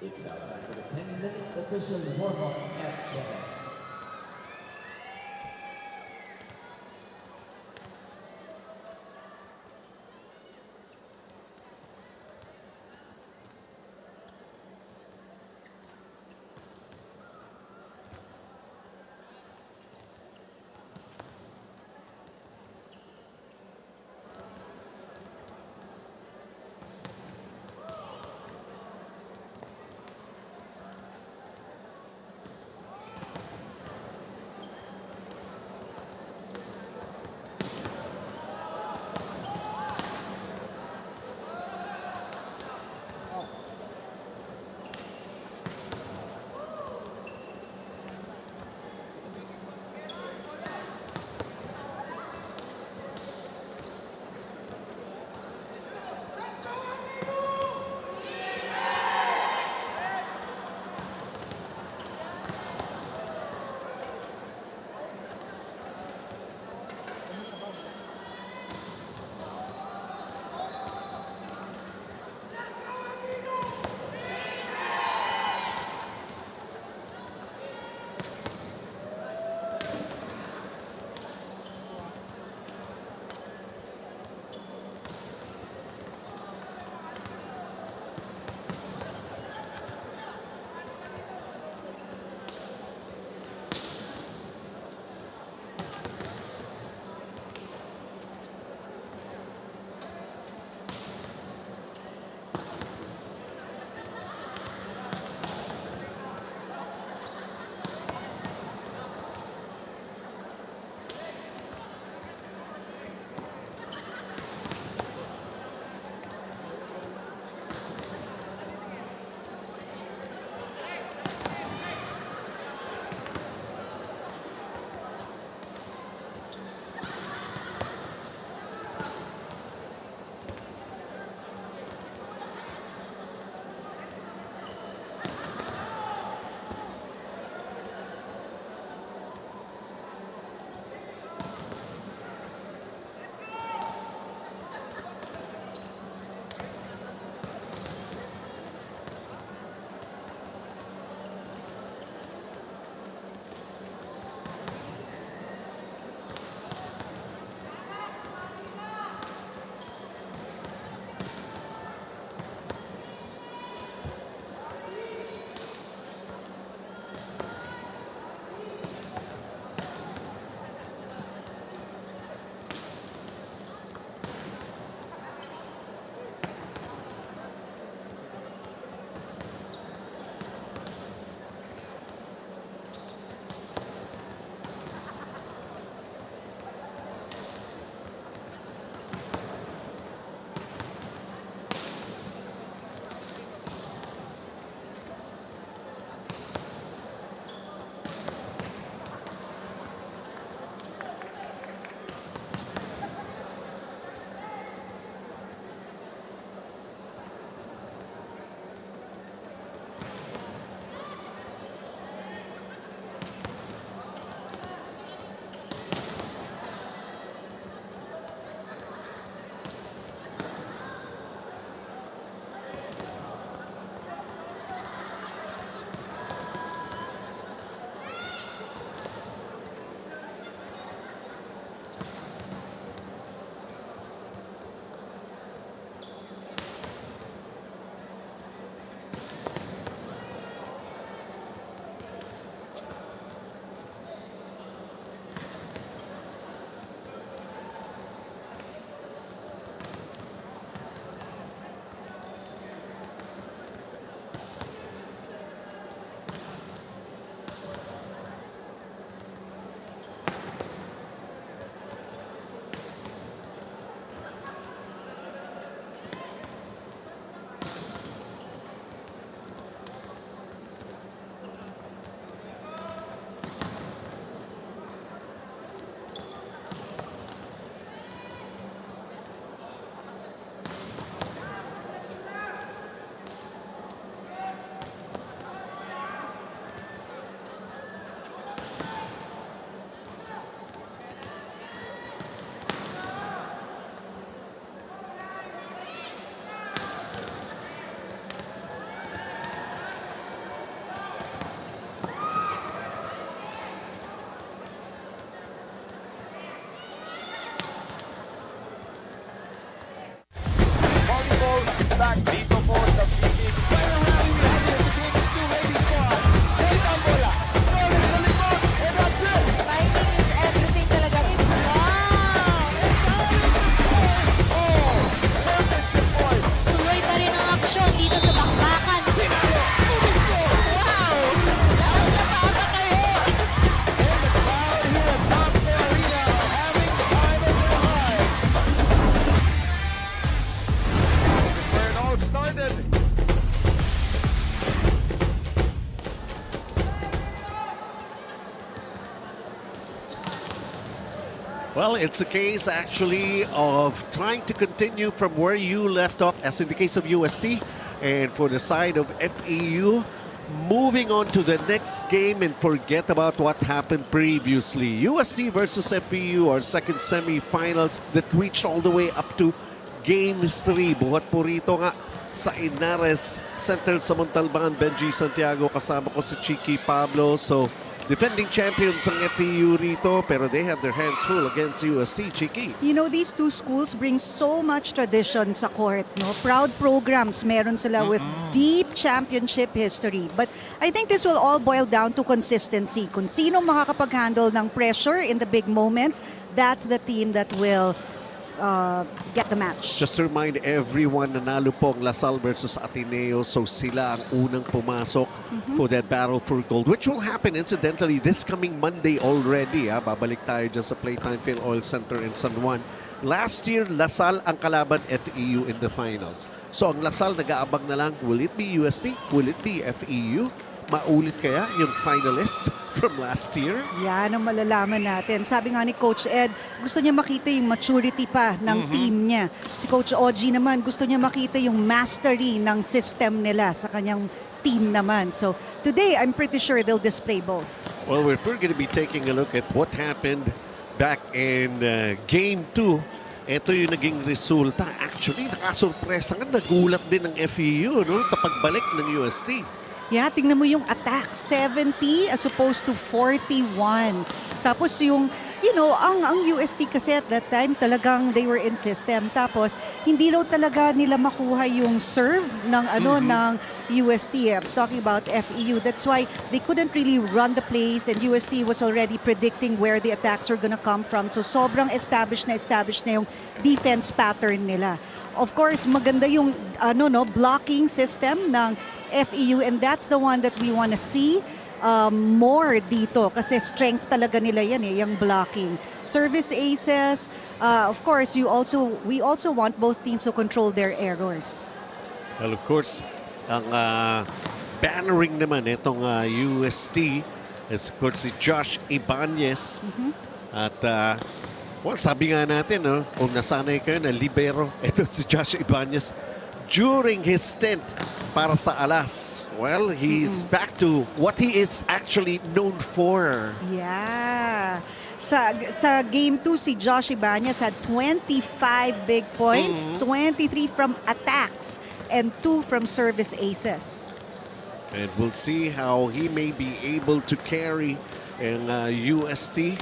It's now time for the 10-minute official warm-up at 10. back dito po sa Philippines. Right around you have it between these two lady squads. Wait ang bola. Flores sa likod. And that's it. Fighting is everything talaga. It's wow! Oh, championship point. Tuloy pa rin ang aksyon dito sa bakbakan. Pinalo. Umiscore. Wow. Nakakatawa kayo. And the crowd here at top of the arena are having the time of their lives. This is where it all started. Well, it's a case actually of trying to continue from where you left off, as in the case of UST, and for the side of FEU, moving on to the next game and forget about what happened previously. UST versus FEU, our second semifinals that reached all the way up to Game 3. Buhat po rito nga sa Inares Center sa Montalban, Benji Santiago, kasama ko si Chiki Pablo. So, defending champions ang FEU rito, pero they have their hands full against UST. Chiki. You know, these two schools bring so much tradition sa court, no? Proud programs meron sila with deep championship history. But I think this will all boil down to consistency. Kung sino makakapag-handle ng pressure in the big moments, that's the team that will get the match. Just to remind everyone, nanalo po ang Lasal versus Ateneo, so sila ang unang pumasok for that battle for gold, which will happen incidentally this coming Monday already. Babalik tayo dyan sa Playtime Phil Oil Center in San Juan. Last year, Lasal ang kalaban FEU in the finals. So ang Lasal nag-aabang na lang, will it be UST? Will it be FEU? Maulit kaya yung finalists from last year? Yan ang malalaman natin. Sabi nga ni Coach Ed, gusto niya makita yung maturity pa ng team niya. Si Coach Oji naman, gusto niya makita yung mastery ng system nila sa kanyang team naman. So today, I'm pretty sure they'll display both. Well, we're going to be taking a look at what happened back in Game 2. Ito yung naging resulta. Actually, nakasurpresa nga, nagulat din ng FEU, no, sa pagbalik ng UST. Yeah, tingnan mo yung attack, 70 as opposed to 41. Tapos yung, you know, ang UST kasi at that time talagang they were in system. Tapos hindi raw talaga nila makuha yung serve ng ng UST. I'm talking about FEU. That's why they couldn't really run the plays, and UST was already predicting where the attacks were gonna come from. So sobrang established na yung defense pattern nila. Of course, maganda yung blocking system ng FEU, and that's the one that we want to see more dito kasi strength talaga nila yan yung blocking. Service aces, of course, we also want both teams to control their errors. Well, of course, ang bannering naman itong UST is of course si Josh Ibanez. At well, sabi nga natin, no, kung nasanay kayo na libero, ito si Josh Ibanez during his stint para sa Alas. Well, he's back to what he is actually known for. Yeah. Sa Game 2, si Josh Ibanez had 25 big points, 23 from attacks, and 2 from service aces. And we'll see how he may be able to carry in UST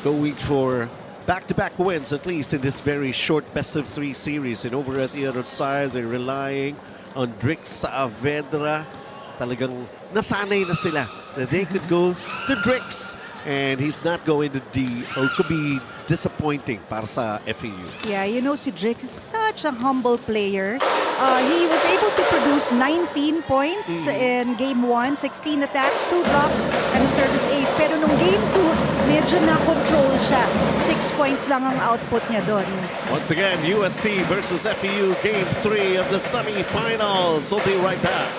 going for back-to-back wins, at least in this very short best-of-3 series. And over at the other side, they're relying on Drix Saavedra. Talagang nasanay na sila that they could go to Drix, and he's not going to could be disappointing para sa FEU. Yeah, you know, si Drix is such a humble player. He was able to produce 19 points in Game 1, 16 attacks, 2 blocks, and a service ace. Pero nung Game 2, medyo na-control siya. 6 points lang ang output niya doon. Once again, UST versus FEU, Game 3 of the semifinals. We'll be right back.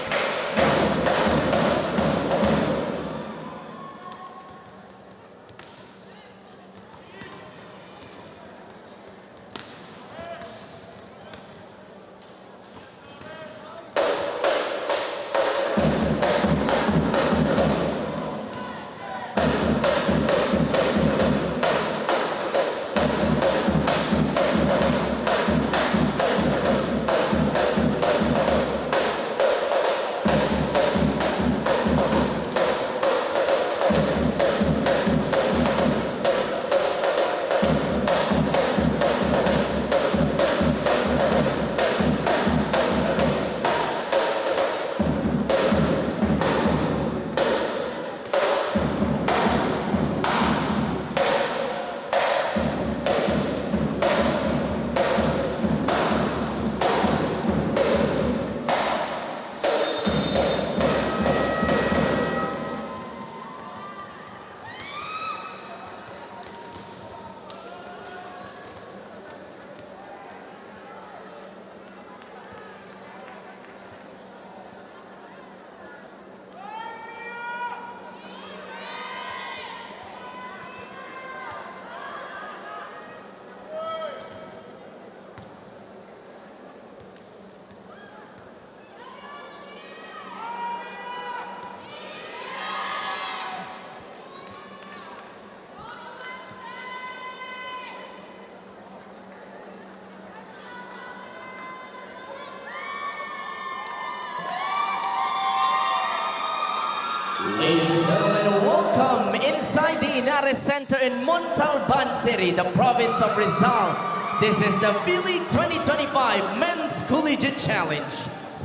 Ladies and gentlemen, welcome inside the Inares Center in Montalban City, the province of Rizal. This is the V-League 2025 Men's Collegiate Challenge,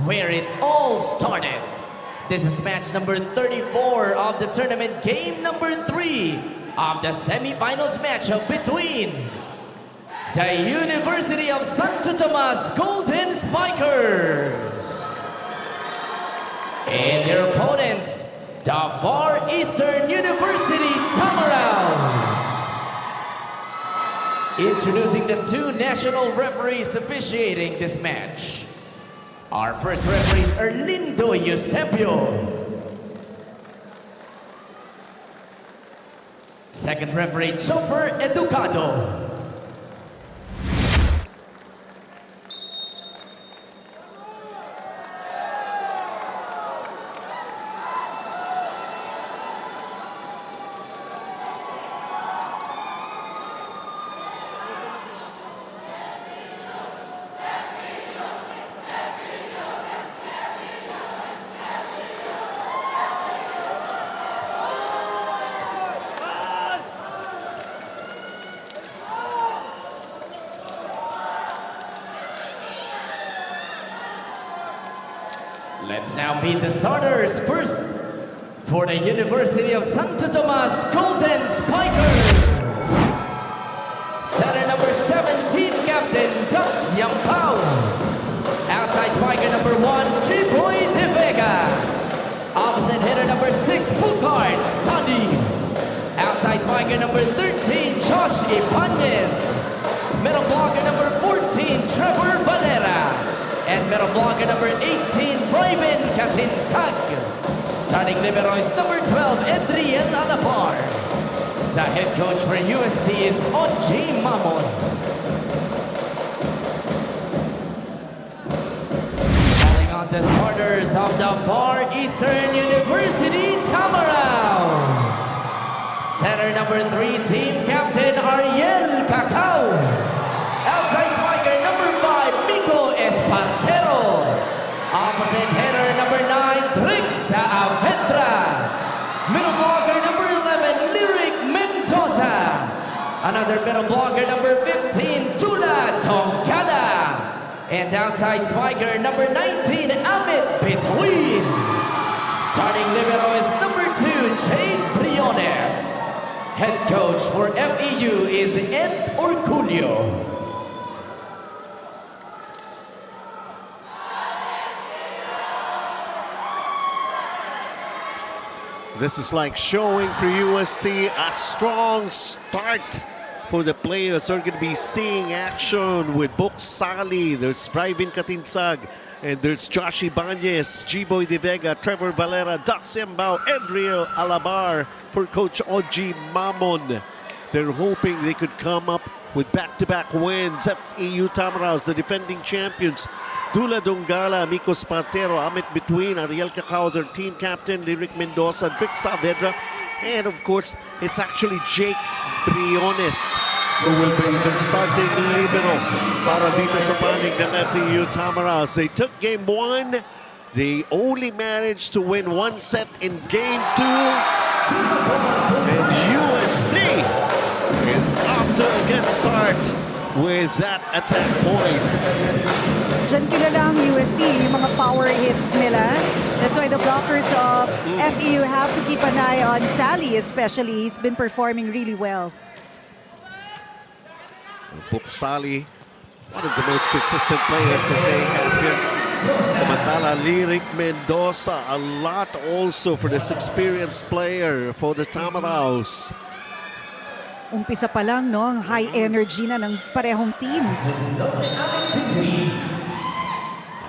where it all started. This is match number 34 of the tournament, game number 3 of the semifinals matchup between the University of Santo Tomas Golden Spikers and their opponents, the Far Eastern University Tamaraws. Introducing the 2 national referees officiating this match. Our first referees are Lindo Eusebio. Second referee, Chopper Educado. Let's now meet the starters. First, for the University of Santo Tomas Golden Spikers. Setter number 17, Captain Dux Yampao. Outside spiker number 1, Chiboy De Vega. Opposite hitter number 6, Bukard Sunny. Outside spiker number 13, Josh Ibanez. Middle blocker number 14, Trevor Valera. And middle blocker number 18, Raven Katinsag. Starting libero is number 12, Adriel Alabar. The head coach for UST is Oji Mamon. Calling on the starters of the Far Eastern University Tamaraws. Center number 3, team captain Ariel Cacao. Outside spiker number 5, Miko Espartero. Opposite hitter number 9, Trix Avedra. Middle blocker number 11, Lyric Mendoza. Another middle blocker number 15, Tula Tongkada. And outside spiker number 19, Amit Between. Starting libero is number 2, Jade Briones. Head coach for FEU is Ed Orculio. This is like showing for UST a strong start for the players. Are going to be seeing action with Bok Sali, there's Raven Katinsag, and there's Josh Ibanez, G-Boy De Vega, Trevor Valera, Dux Yambao, Adriel Alabar for Coach Oji Mamon. They're hoping they could come up with back-to-back wins. FEU Tamaraws, the defending champions. Dula Dongala, Miko Spartero, Amit Between, Ariel Cacao, their team captain, Lyric Mendoza, Vic Saavedra, and of course, it's actually Jake Briones who will be the starting libero para dito sa panig ng FEU Tamaraws. They took game 1. They only managed to win 1 set in game 2. And UST is off to a good start with that attack point. Diyan kilala ang UST, yung mga power hits nila. That's why the blockers of FEU have to keep an eye on Sally especially. He's been performing really well. Bok Sali, one of the most consistent players that they have here. Samantala, Lyric Mendoza, a lot also for this experienced player for the Tamaraws. Umpisa pa lang, no? Ang high energy na ng parehong teams.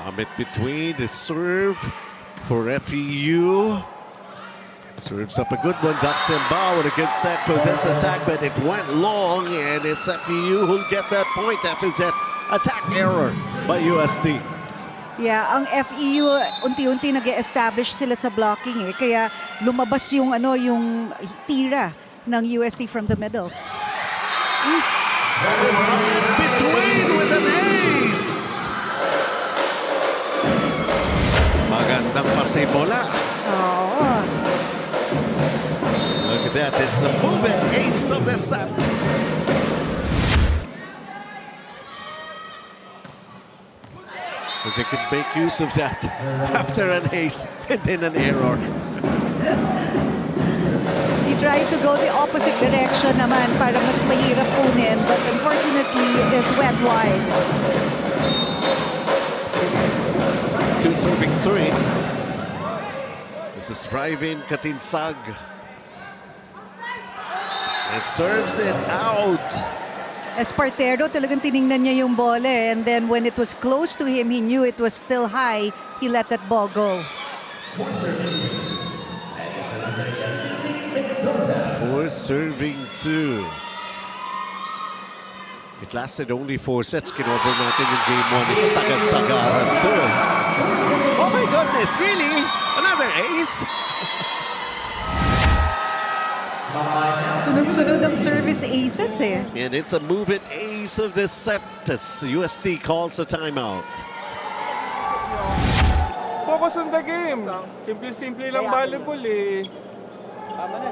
Amit Between the serve for FEU. Serves up a good one. Dux Yambao with a good set for this attack, but it went long, and it's FEU who'll get that point after that attack error by UST. Yeah, ang FEU unti-unti nag-establish sila sa blocking eh. Kaya lumabas yung yung tira ng UST from the middle. Between with an ace. Magandang pasimula. Oo. but it's the moving ace of the set. But they could make use of that after an ace and then an error. He tried to go the opposite direction naman para mas mahirap kunin, but unfortunately, it went wide. 2 serving 3. This is Privin Katinsag. It serves it out. Espartero, talagang tiningnan niya yung bola and then when it was close to him, he knew it was still high. He let that ball go. 4 serving 2. It lasted only 4 sets. Kinover natin yung game 1. Ito sagad-sagaran to. Oh my goodness, really? Another ace? Sunod-sunod ang service aces eh. And it's a move-it ace of this set as UST calls a timeout. Focus on the game. Simple-simple lang volleyball eh.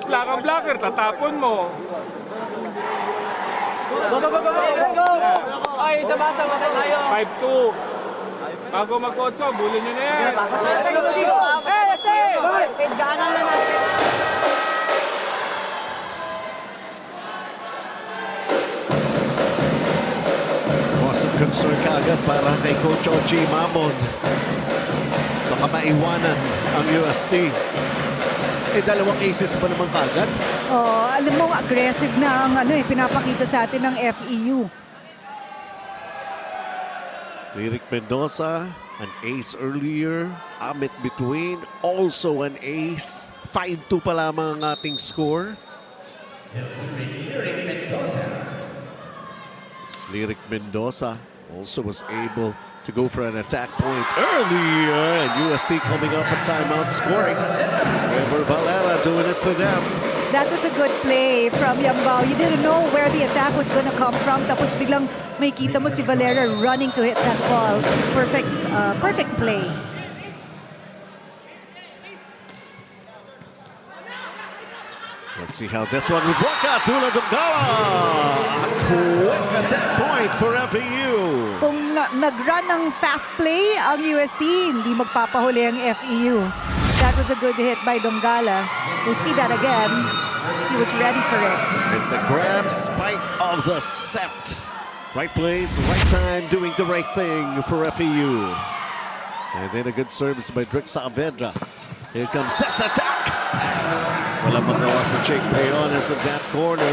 Block ang blocker, tatapon mo. Go, go, go, go, go, let's go! Okay, isa ba? Sabay tayo. 5-2. Bago mag-8, bulin nyo na yan. Hey, stay! Gaanan na natin. Cause of concern kaagad para kay Coach Ochi Mamon. Baka maiwanan ang UST. Dalawang aces pa naman kaagad. Oh, alam mo, aggressive na ang pinapakita sa atin ng FEU. Lyric Mendoza, an ace earlier. Amit between, also an ace. 5-2 pa lamang ang ating score. It's Lyric Mendoza also was able to go for an attack point earlier. And UST coming off a timeout scoring. Trevor Valera doing it for them. That was a good play from Yambao. You didn't know where the attack was going to come from. Tapos biglang may kita mo si Valera running to hit that ball. Perfect, perfect play. Let's see how this one would work out. Tula Dungala! A quick attack point for FEU. Kung nag-run ng fast play ang UST, hindi magpapahuli ang FEU. That was a good hit by Dongala. We'll see that again. He was ready for it. It's a grab spike of the set. Right place, right time, doing the right thing for FEU. And then a good service by Drix Saavedra. Here comes this attack. Walang magawa sa Jake Briones at that corner.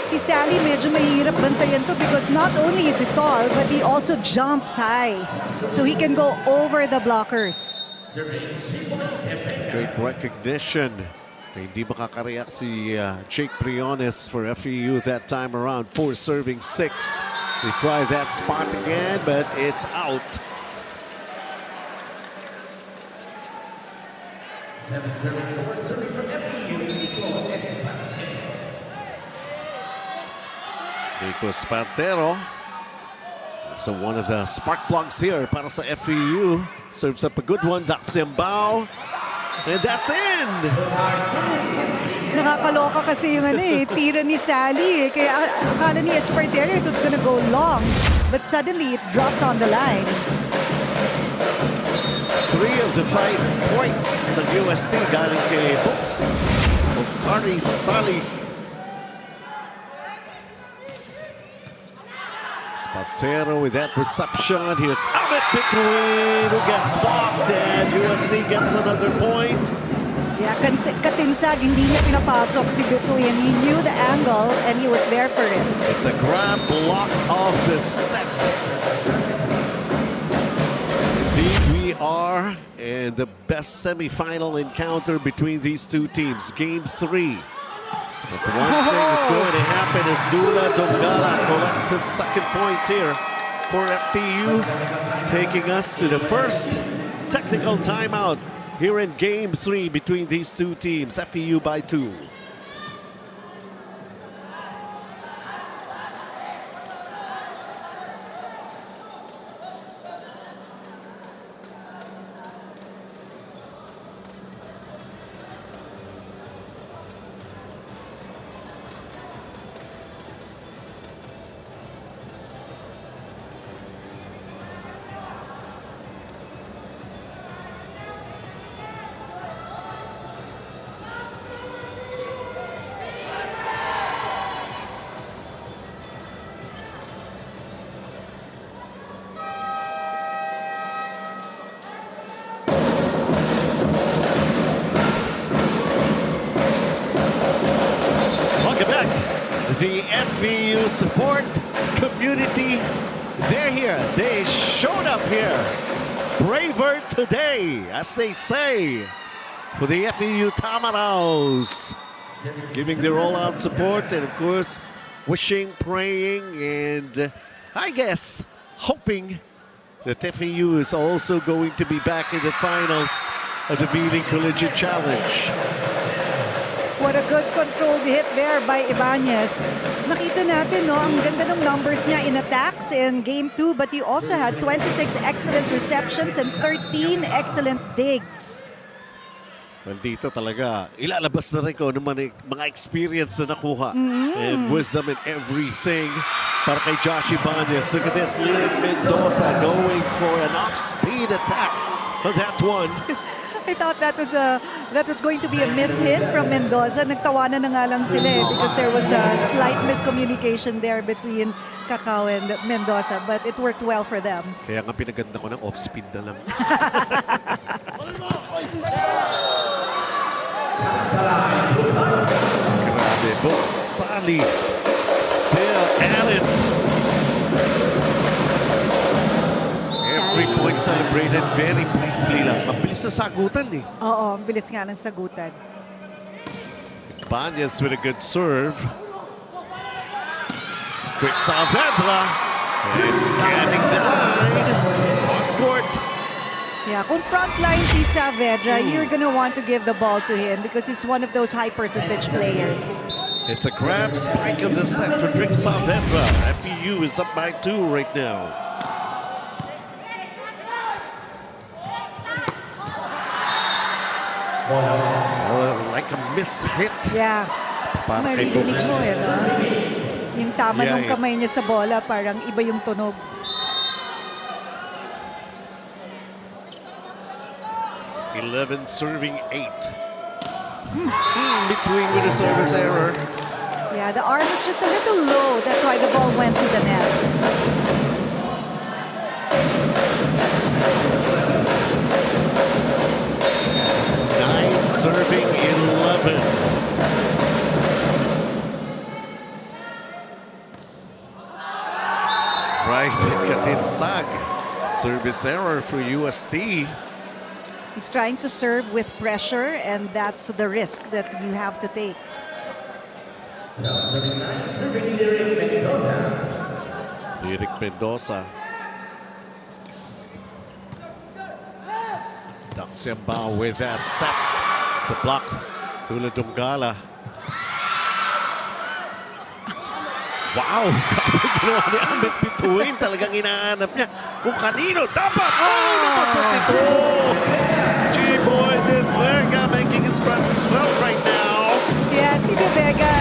Si Sally medyo mahirap bantayan to because not only is he tall, but he also jumps high. So he can go over the blockers. Great recognition. Hindi makakareact si Jake Briones for FEU that time around. 4 serving 6. They try that spot again, but it's out. 7 serving 4 serving for FEU, Nico Espartero. Nico Espartero. So one of the spark plugs here para sa FEU. Serves up a good one, Daxiambao. And that's in! Nakakaloka kasi yung tira ni Sally. Kaya akala ni Espartero it was gonna go long. But suddenly it dropped on the line. 3 of the 5 points ng UST galing kay Books. Bukari Sali. Espartero with that reception. Here's Amit between who gets blocked and UST gets another point. Yeah, Katinsag, hindi niya pinapasok si Bituin. He knew the angle and he was there for it. It's a grab block of the set. Indeed, we are in the best semifinal encounter between these two teams. Game 3. But the one thing that's going to happen is Dula Dongala collects his second point here for FEU, taking us to the first technical timeout here in Game 3 between these two teams, FEU by 2. the FEU support community. They're here. They showed up here. Braver today, as they say, for the FEU Tamaraws. Giving their all-out support and, of course, wishing, praying, and I guess hoping that FEU is also going to be back in the finals of the Beating Collegiate Challenge. What a good controlled hit there by Ibanez. Nakita natin, no, ang ganda ng numbers niya in attacks in Game 2, but he also had 26 excellent receptions and 13 excellent digs. Well, dito talaga, ilalabas na rin ko naman mga experience na nakuha and wisdom and everything para kay Josh Ibanez. Look at this, Lyric Mendoza going for an off-speed attack on that one. I thought that was going to be a mishit from Mendoza. Nagtawanan na nga lang sila because there was a slight miscommunication there between Cacao and Mendoza, but it worked well for them. Kaya nga pinaganda ko ng off-speed na lang. Grabe, Boksali still at it. Every point celebrated very briefly lang. Mabilis na sagutan eh. Oo, ang bilis nga ng sagutan. Ibanez with a good serve. Quick Saavedra. And getting the line. Cross court. Yeah, kung frontline si Saavedra, you're gonna want to give the ball to him because he's one of those high percentage players. It's a grab spike of the set for Rick Saavedra. FEU is up by 2 right now. Like a miss-hit. Yeah. Para kay Maririnig mo Boks. no? Yung tama Yeah, ng kamay niya sa bola, parang iba yung tunog. Serving 8. Between with a service error. Yeah, the arm was just a little low. That's why the ball went to the net. Serving 11. Right hit Katinsag. Service error for UST. He's trying to serve with pressure, and that's the risk that you have to take. Serving Lyric Mendoza. Lyric Mendoza. Daxiamba with that set. The block. Tula Dumgala. Wow! Grabe ginawa ni Amit Bituin. Talagang inaanap niya kung kanino dapat. Oh! Napasot ito! G-Boy De Vega making his presence felt right now. Yeah, si De Vega,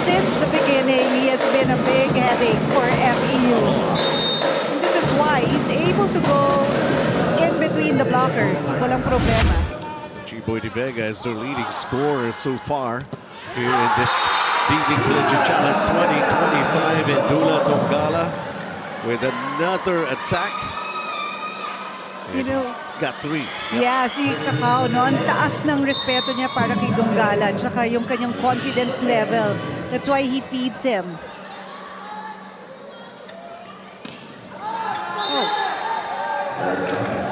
since the beginning, he has been a big headache for FEU. And this is why he's able to go in between the blockers. Walang problema. G-Boy De Vega is their leading scorer so far here in this Beating Collegiate Challenge 2025. And Dula Dongala with another attack. You know, he's got 3. Yeah, si Cacao, no? Ang taas ng respeto niya para kay Donggala, tsaka yung kanyang confidence level. That's why he feeds him. Oh.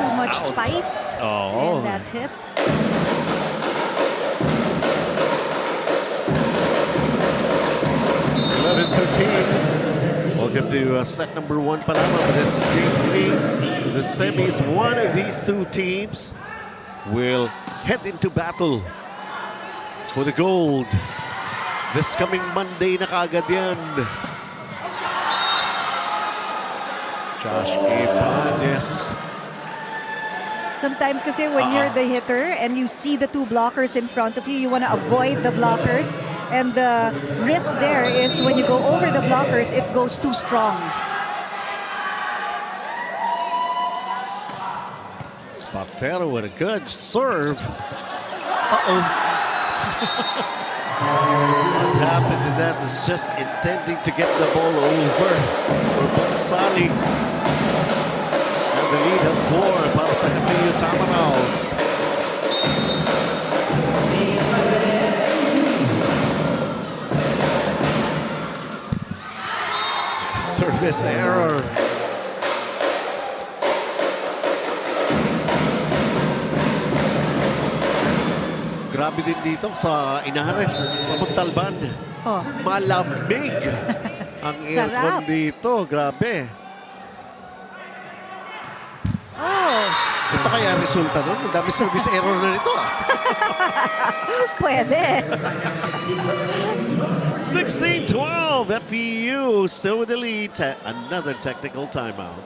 Too much spice in that hit. Welcome to set number 1 pa lamang. This is game 3. The semis, one of these two teams will head into battle for the gold. This coming Monday na kagad yan. Josh Ibanez. Sometimes kasi when you're the hitter and you see the two blockers in front of you, you want to avoid the blockers. And the risk there is when you go over the blockers, it goes too strong. Spatero with a good serve. Uh-oh. What happened to that is just intending to get the ball over for Boksali. And the lead up 4 para sa FEU Tamaraws. Service error. Grabe din dito sa Inares, sa Montalban. Oh. Malamig ang aircon Sarap. dito. Grabe. Oh, Ito kaya resulta nun? Ang dami service error na nito. pwede. 16-12, FEU still with the lead. Another technical timeout.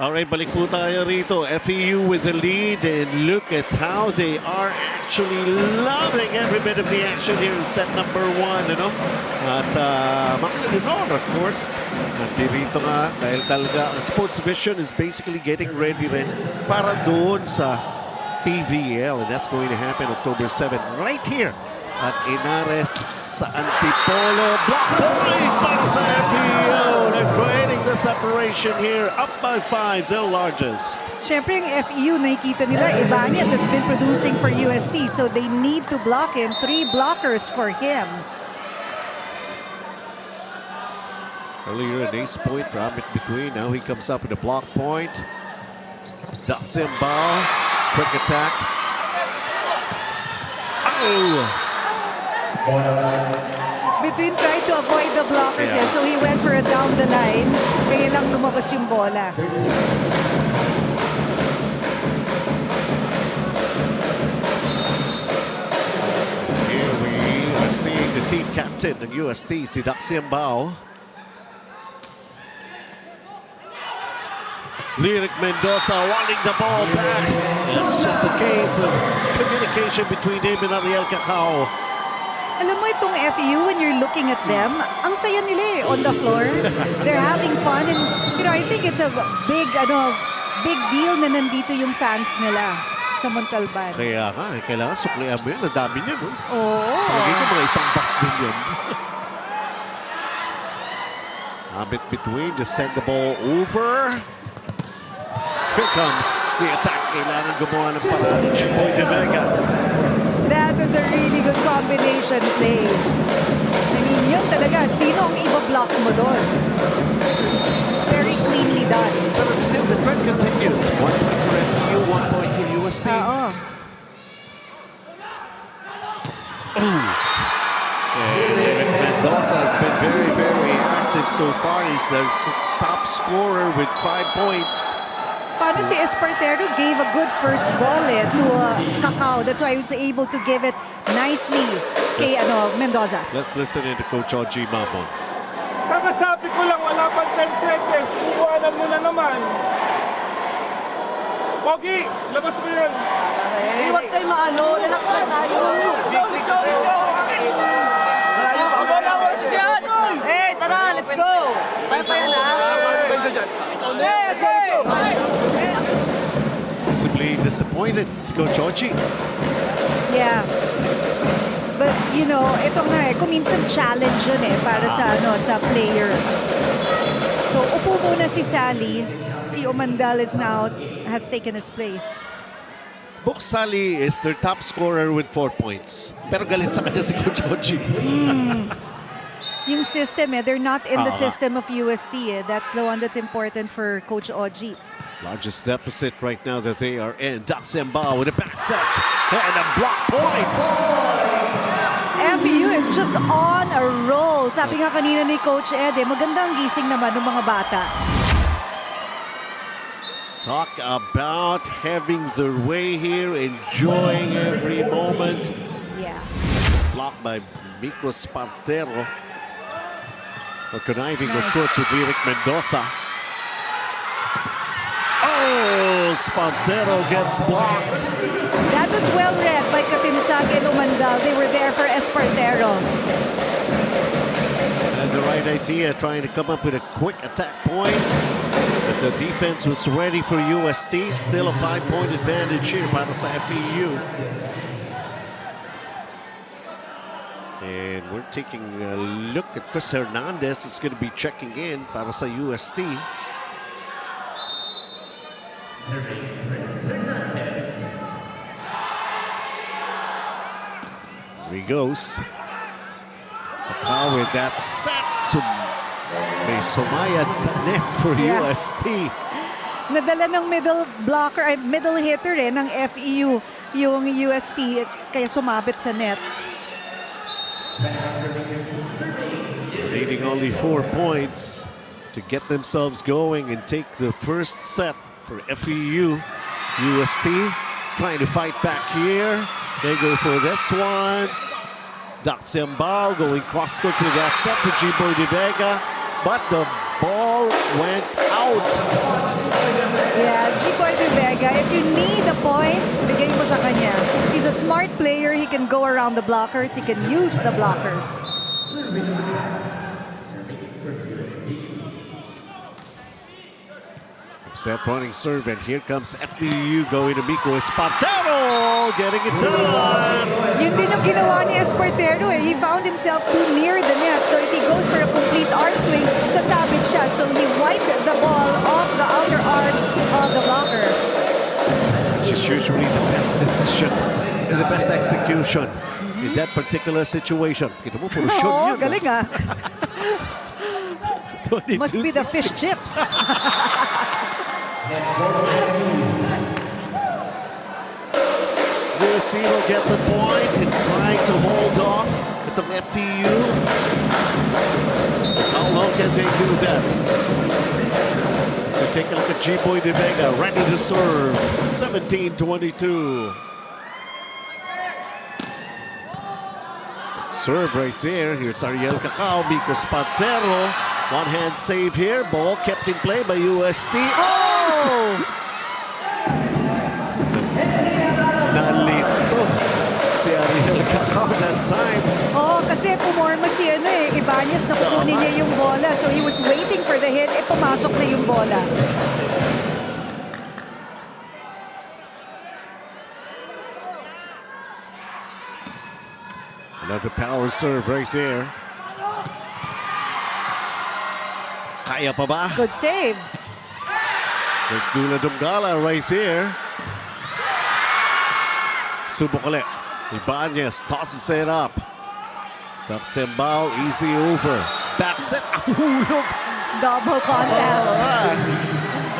Alright, balik po tayo rito. FEU with the lead, and look at how they are actually loving every bit of the action here in set number 1. Ano? At mga Leonor, of course, nandito nga dahil talaga ang Sports Vision is basically getting ready rin para doon sa PVL, and that's going to happen October 7 right here at Inares sa Antipolo. Block point para sa FEU. They're creating the separation here, up by 5, their largest. Siyempre yung FEU, nakikita nila, Ibanez has been producing for UST, so they need to block him. 3 blockers for him. Earlier an ace point from it between. Now he comes up with a block point. Daximbao, quick attack. Oh! Between tried to avoid the blockers, Yeah. so he went for a down the line. Kaya lang lumabas yung bola. Here we are seeing the team captain ng UST, si Daximbao. Lyric Mendoza wanting the ball back. It's just a case of communication between him and Ariel Cacao. Alam mo itong FEU, when you're looking at them, ang saya nila on the floor. They're having fun, and I think it's a big deal na nandito yung fans nila sa Montalban. Kaya nga, kailangan suklihan mo yun. Ang dami niya, no? Oo. Lagi ko mga isang bus din yun. A bit between, just send the ball over. Here comes the attack. Kailangan gumawa ng paraan ng Chiboy de Vega. That was a really good combination play. I mean, yun talaga, sino ang iba-block mo doon? Very cleanly done. But still, the trend continues. 1 point for FEU, 1 point for UST. Oo. And Mendoza has been very, very active so far. He's the top scorer with 5 points. Paano si Espartero gave a good first ball to Cacao. That's why he was able to give it nicely kay Mendoza. Let's listen in to Coach Oji Mamo. Kakasabi ko lang, wala pang 10 seconds. Kukuhanan mo na naman. Pogi, labas mo yan. Huwag tayo maano, relax na tayo. Big kasi. Hey, tara, let's go. Tayo pa yan, ha? Let's go. Visibly disappointed si Coach Oji. Yeah. But, ito nga kuminsan challenge yun para sa player. So, upo muna si Sally. Si Omandal has taken his place. Buk Sali is their top scorer with 4 points. Pero galit sa kanya si Coach Oji. Yung system, they're not in the system of UST. That's the one that's important for Coach Oji. Largest deficit right now that they are in. Daximbao with a back set and a block point. FEU is just on a roll. Sabi nga kanina ni Coach Ed, magandang gising naman ng mga bata. Talk about having their way here, enjoying every moment. Yeah. Blocked by Miko Spartero. Or conniving, of course, with Lyric Mendoza. Oh! Oh, Spantero gets blocked. That was well read by Katinsag and Umandal. They were there for Espartero. And the right idea, trying to come up with a quick attack point. But the defense was ready for UST. Still a 5-point advantage here para sa FEU. And we're taking a look at Chris Hernandez. Is going to be checking in para sa UST. Serving Chris Hernandez. Here he goes. Kakao with that set. May sumayad sa net for Yeah. UST. Nadala ng middle hitter ng FEU yung UST kaya sumabit sa net. 21 serving, 13 serving. Needing only 4 points to get themselves going and take the first set for FEU. UST trying to fight back here. They go for this one. Daxiambao going cross-court with that set to G-Boy De Vega. But the ball went out. Yeah, G-Boy De Vega, if you need a point, bigay mo sa kanya. He's a smart player. He can go around the blockers. He can use the blockers. Serving for UST. Set running serve, and here comes FEU going to Miko Espartero, getting it done. Yun din yung ginawa ni Espartero eh. He found himself too near the net. So if he goes for a complete arm swing, sasabit siya. So he wiped the ball off the outer arm of the blocker. Which is usually the best decision and the best execution in that particular situation. Kita mo, puro shot Oo, yun. galing ah. 22-16. Must be the fish chips. USC will get the point and trying to hold off at the FEU. How long can they do that? So take a look at G-Boy De Vega, ready to serve. 17-22. Serve right there. Here's Ariel Cacao, Miko Spantero. One-hand save here. Ball kept in play by UST. Oh! Nalito si Ariel Cacao that time. Oo, kasi pumorma si Ibanez na kukunin niya yung bola. So he was waiting for the hit, pumasok na yung bola. Another power serve right there. Kaya pa ba? Good save. Let's do La Dungala right there. Subok ulit. Ibanez tosses it up. Daxiambao, easy over. Back set. Ahulog. Double contact. Alright.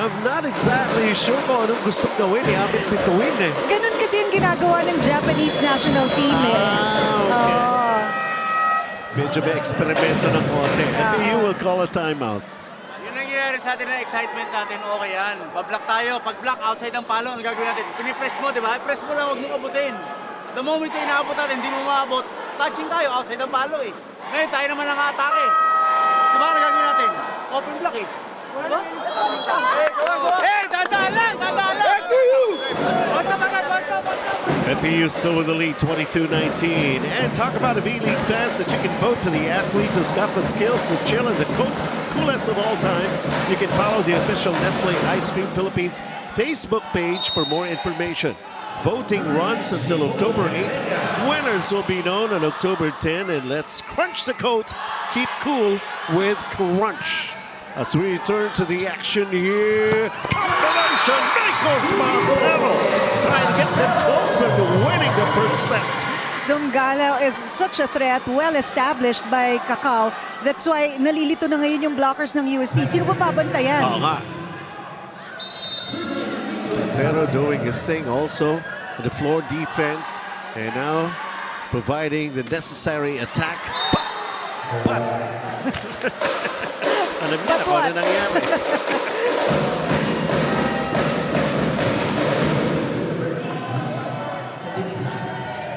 I'm not exactly sure kung anong gusto gawin. Habit bituin eh. Ganun kasi yung ginagawa ng Japanese national team eh. Okay. Oo. Medyo may eksperimento ng konti. FEU will call a timeout. Yung nangyayari sa atin na excitement natin, okay yan. Bablock tayo. Pag block outside ng palo, ano gagawin natin? Pinipress mo, di ba? Press mo lang, huwag mong abutin. The moment yung inaabot natin, hindi mo maabot, touching tayo outside ng palo eh. Ngayon, tayo naman ang atake. Di ba? Ano gagawin natin? Open block eh. Diba? Hey, tandaan lang! Tandaan lang! FEU still with the lead, 22-19. And talk about a V-League fans that you can vote for the athlete who's got the skills, the chill, and the coolest of all time. You can follow the official Nestle Ice Cream Philippines Facebook page for more information. Voting runs until October 8. Winners will be known on October 10. And let's crunch the coat, keep cool with Crunch. As we return to the action here, combination, Miko Spantero trying to get them closer to winning the first set. Dungala is such a threat, well established by Cacao. That's why nalilito na ngayon yung blockers ng UST. Sino ba babantayan? Oo nga. Spantero doing his thing also in the floor defense and now providing the necessary attack. But alam niya na kung ano nangyari.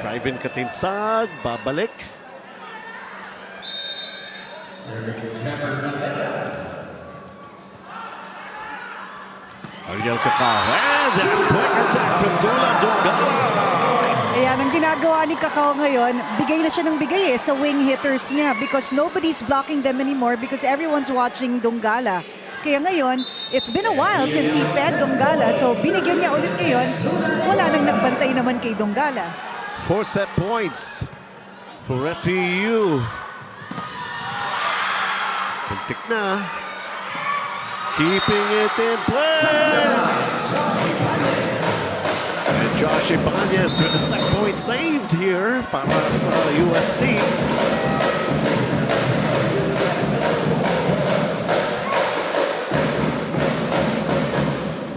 Drive-in Katinsag, babalik. Ariel Cacao. And that quick attack from Dula Dungala. Ayan, ang ginagawa ni Cacao ngayon, bigay na siya ng bigay sa wing hitters niya because nobody's blocking them anymore because everyone's watching Dungala. Kaya ngayon, it's been a while since he fed Dungala, so binigyan niya ulit ngayon. Wala nang nagbantay naman kay Dungala. 4 set points for FEU. Puntik na. Keeping it in play. And Josh Ibanez with a set point saved here para sa UST.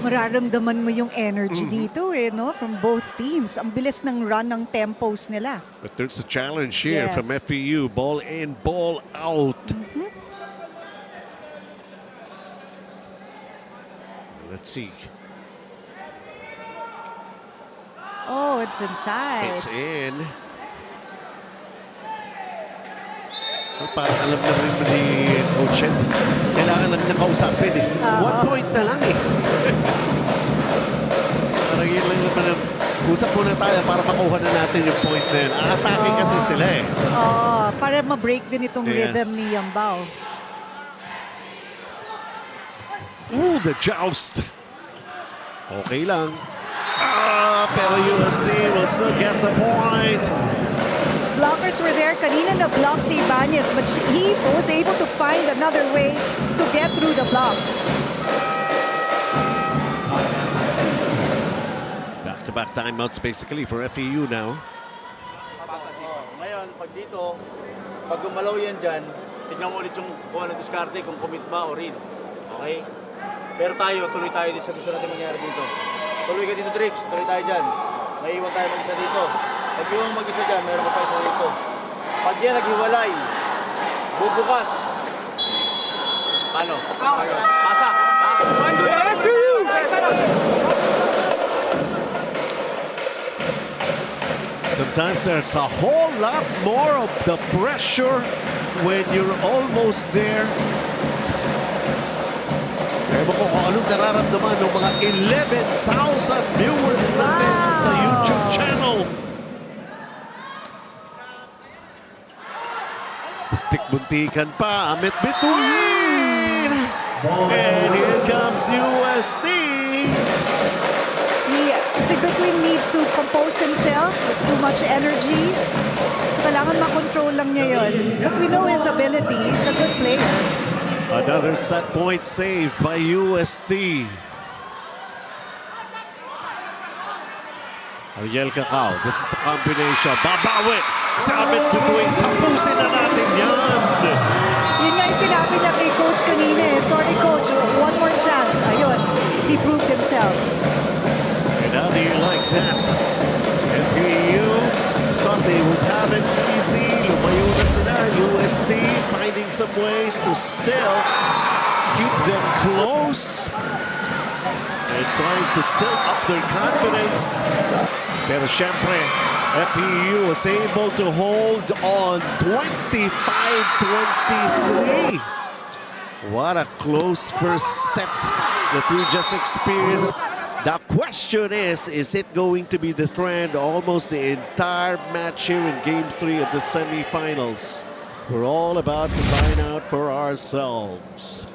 Mararamdaman mo yung energy dito no? From both teams. Ang bilis ng run ng tempos nila. But there's a challenge here Yes. from FEU. Ball in, ball out. Let's see. Oh, it's inside. It's in. Oh, parang alam na rin ni Coach Ed. Kailangan lang nakausapin eh. 1 point na lang eh. Parang yun lang naman. Usap muna tayo para makuha na natin yung point na yun. Atake kasi sila eh. Para ma-break din itong Yes. rhythm ni Yambao. Ooh, the joust. Okay lang. Pero UST will still get the point. Blockers were there. Kanina na-block si Ibanez, but he was able to find another way to get through the block. Back-to-back timeouts basically for FEU now. Ngayon, pag dito, pag gumalaw yan dyan, tignan mo ulit yung kung ano diskarte, kung commit ba o read. Okay? Pero tayo, tuloy tayo sa gusto natin mangyari dito. Tuloy ka dito, Trix. Tuloy tayo dyan. May iwan tayo mag-isa dito. Pag iwan mag-isa dyan, meron pa isa dito. Pag yan naghiwalay, bubukas. Paano? Pasak. Sometimes there's a whole lot more of the pressure when you're almost there. Ewan ko kung anong nararamdaman ng mga 11,000 viewers natin sa YouTube channel. Buntik-buntikan pa, Amit between. And here comes UST. Si Between needs to compose himself with too much energy. So kailangan makontrol lang niya yun. But we know his ability. He's a good player. Another set point saved by UST. Ariel Cacao, this is a combination. Babawi! Sabit between. Tapusin na natin yan! Yun nga yung sinabi niya kay Coach kanina eh. Sorry Coach, one more chance. Ayun, he proved himself. And how do you like that? FEU thought they would have it easy. Lumayo na sila. UST finding some ways to still keep them close and trying to still up their confidence. Pero syempre, FEU was able to hold on 25-23. What a close first set that we just experienced. The question is it going to be the trend almost the entire match here in Game 3 of the semifinals? We're all about to find out for ourselves.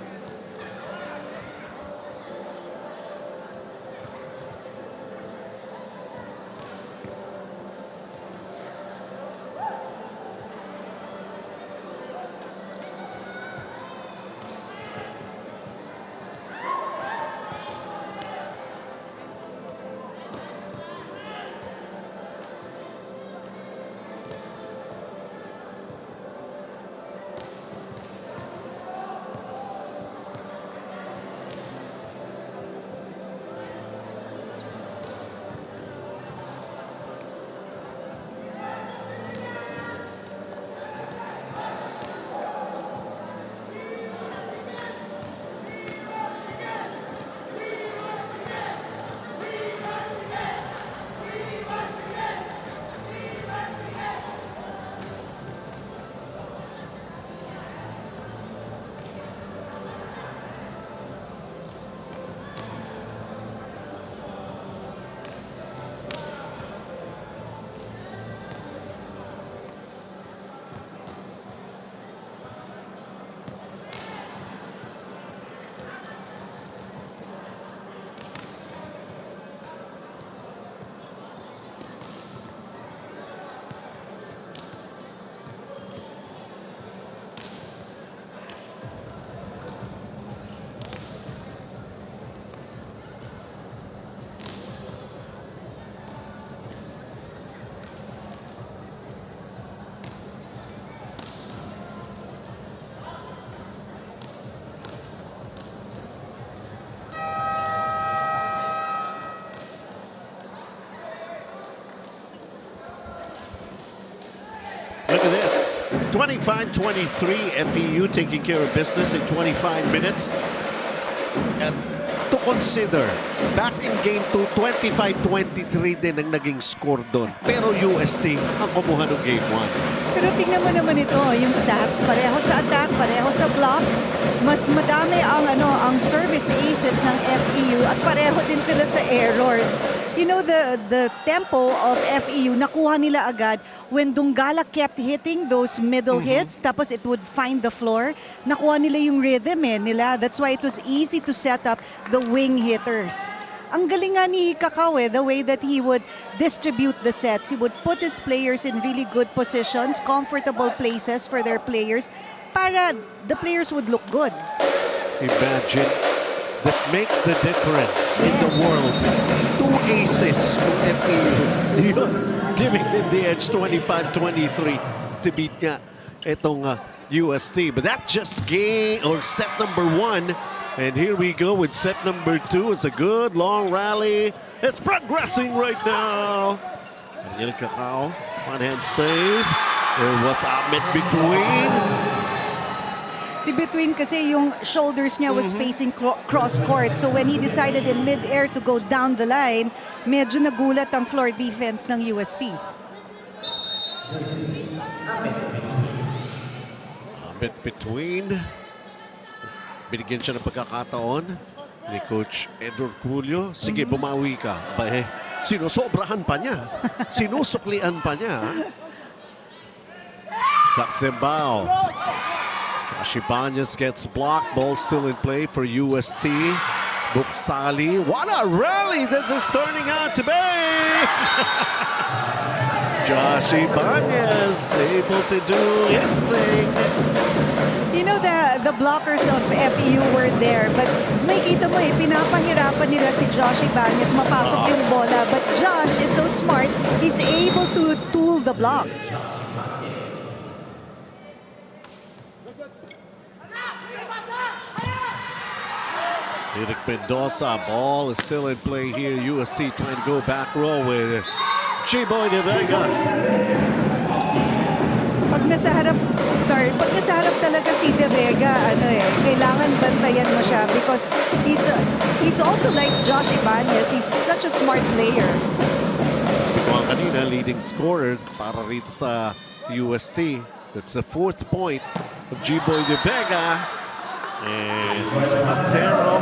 Look at this. 25-23, FEU taking care of business in 25 minutes. And to consider, back in game 2, 25-23 din ang naging score doon. Pero UST ang kumuha ng game 1. Pero tingnan mo naman ito, yung stats, pareho sa attack, pareho sa blocks. Mas madami ang service aces ng FEU at pareho din sila sa errors. You know, the tempo of FEU, nakuha nila agad when Dunggala kept hitting those middle hits, tapos it would find the floor. Nakuha nila yung rhythm nila. That's why it was easy to set up the wing hitters. Ang galing nga ni Kakao the way that he would distribute the sets. He would put his players in really good positions, comfortable places for their players para the players would look good. Imagine, that makes the difference in the world. 2 aces from FEU. Giving them the edge 25-23 to beat nga itong UST. But that just game or set number 1. And here we go with set number 2. It's a good long rally. It's progressing right now. Ariel Cacao, one-hand save. There was Ahmed between. Si Between kasi yung shoulders niya was facing cross court. So when he decided in mid-air to go down the line, medyo nagulat ang floor defense ng UST. Ahmed between. Binigyan siya ng pagkakataon ni Coach Edward Culio. Sige, bumawi ka. Aba, sinusobrahan pa niya. Sinusuklian pa niya. Taksembao. Josh Ibanez gets blocked. Ball still in play for UST. Buksali. What a rally this is turning out to be! Josh Ibanez able to do his thing. You know, the blockers of FEU were there, but makita mo pinapahirapan nila si Josh Ibanez mapasok yung bola. But Josh is so smart, he's able to tool the block. Eric Mendoza, ball is still in play here. USC trying to go back row with G-Boy De Vega. Pag nasa harap talaga si De Vega, kailangan bantayan mo siya because he's also like Josh Ibanez. He's such a smart player. Sabi ko nga kanina, leading scorer para rito sa UST. That's the 4th point of G-Boy De Vega. And Spatero,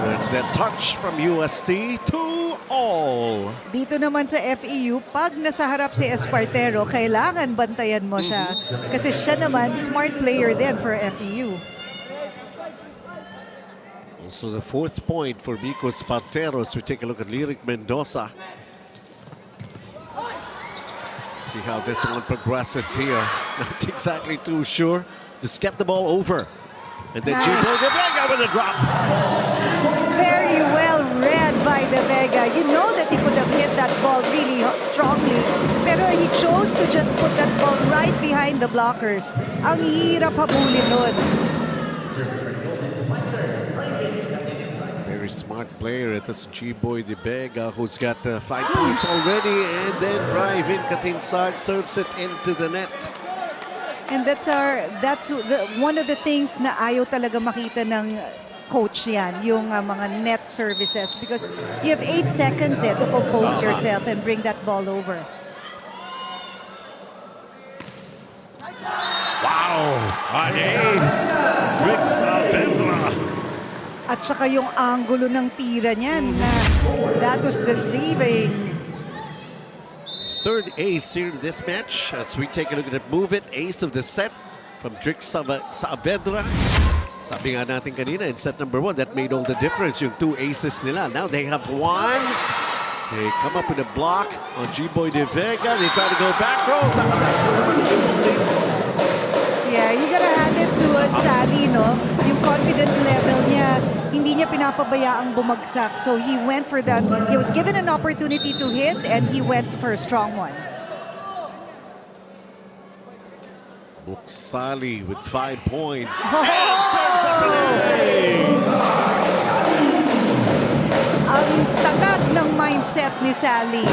there's that touch from UST, 2-all. Dito naman sa FEU, pag nasa harap si Espartero, kailangan bantayan mo siya. Kasi siya naman, smart player din for FEU. Also the 4th point for Vico Spatero as we take a look at Lyric Mendoza. Let's see how this one progresses here. Not exactly too sure. Just get the ball over. And then G-Boy De Vega with a drop. Very well read by De Vega. You know that he could have hit that ball really strongly. Pero he chose to just put that ball right behind the blockers. Ang hirap habulin nun. Very smart player. It is G-Boy De Vega who's got 5 points already. And then drive in Katinsag serves it into the net. And that's one of the things na ayaw talaga makita ng coach yan, yung mga net services. Because you have 8 seconds to compose yourself and bring that ball over. Wow! An ace! Rick Saavedra. At saka yung angulo ng tira niyan, that was deceiving. 3rd ace here in this match as we take a look at the move it ace of the set from Drix Saavedra. Sabi nga natin kanina in set number 1 that made all the difference yung 2 aces nila. Now they have 1. They come up with a block on G-Boy De Vega. They try to go back row. Successful for the UST. Yeah, you gotta hand it to Sally, no? Yung confidence level niya, hindi niya pinapabayaang bumagsak. So he went for that. He was given an opportunity to hit and he went for a strong one. Buksali with 5 points. And serves up an ace. Ang tatag ng mindset ni Sally.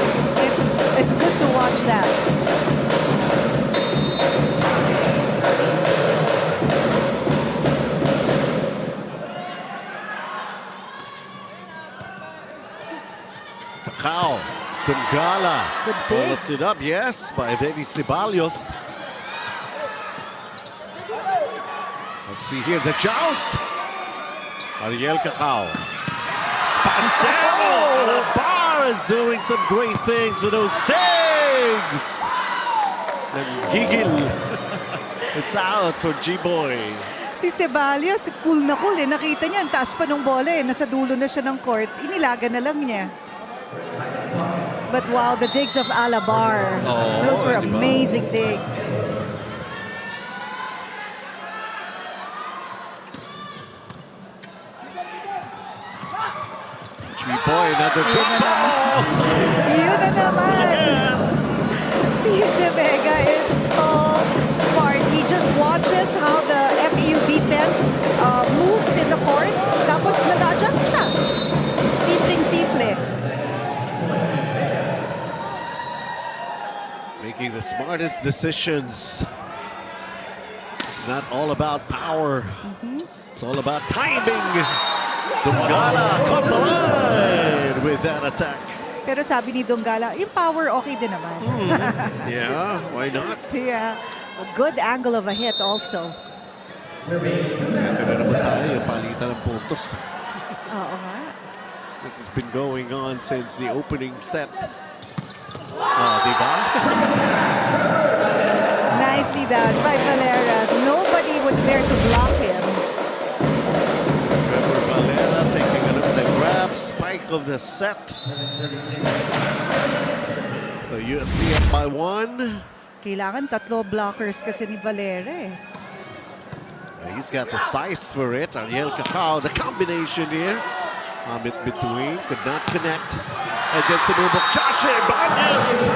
It's good to watch that. Cacao. Tungala. Good dig. Lifted up, yes, by Eddie Ceballos. Let's see here, the joust. Ariel Cacao. Spantero! Bar is doing some great things with those stings. Nanggigil. It's out for G-Boy. Si Ceballos, cool na cool eh. Nakita niya, ang taas pa ng bola eh. Nasa dulo na siya ng court. Inilaga na lang niya. But wow, the digs of Alabar. Those were diba? amazing digs. G-Boy, another good ball. Yun na naman. Si De Vega is so smart. He just watches how the FEU defense moves in the court. Tapos nag-adjust siya. Simpleng-simple. Making the smartest decisions. It's not all about power. It's all about timing. Dungala caught the line with that attack. Pero sabi ni Donggala, yung power okay din naman. Yeah, why not? Yeah. A good angle of a hit also. Ito na naman tayo, palitan ng puntos. Oo nga. This has been going on since the opening set. Diba? Nicely done by Valera. Nobody was there to block him. So Trevor Valera taking a look at the grab, spike of the set. So UST up by 1. Kailangan 3 blockers kasi ni Valera eh. He's got the size for it. Ariel Cacao, the combination here. Amit between, could not connect. And then sumubok Josh Ibanez.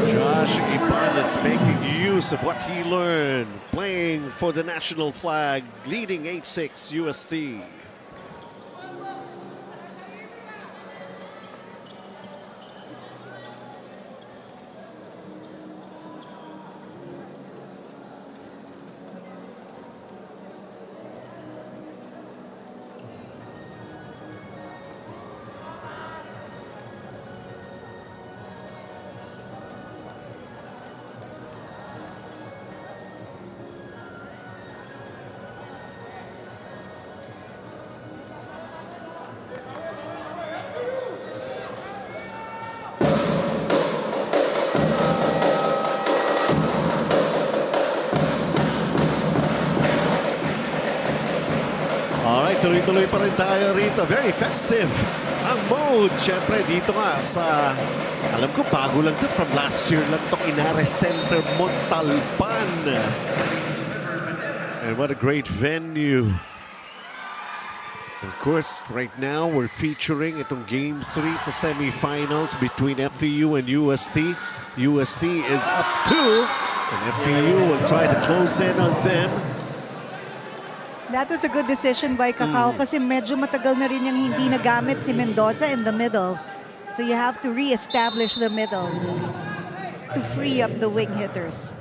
Josh Ibanez making use of what he learned, playing for the national flag, leading 8-6 UST. Alright, tuloy-tuloy pa rin tayo rito. Very festive ang mood. Siyempre, dito nga sa... Alam ko, bago lang to. From last year lang itong Inares Center, Montalban. And what a great venue. Of course, right now, we're featuring itong Game 3 sa semifinals between FEU and UST. UST is up 2, and FEU will try to close in on them. That was a good decision by Cacao kasi medyo matagal na rin yung hindi nagamit si Mendoza in the middle. So you have to re-establish the middle to free up the wing hitters.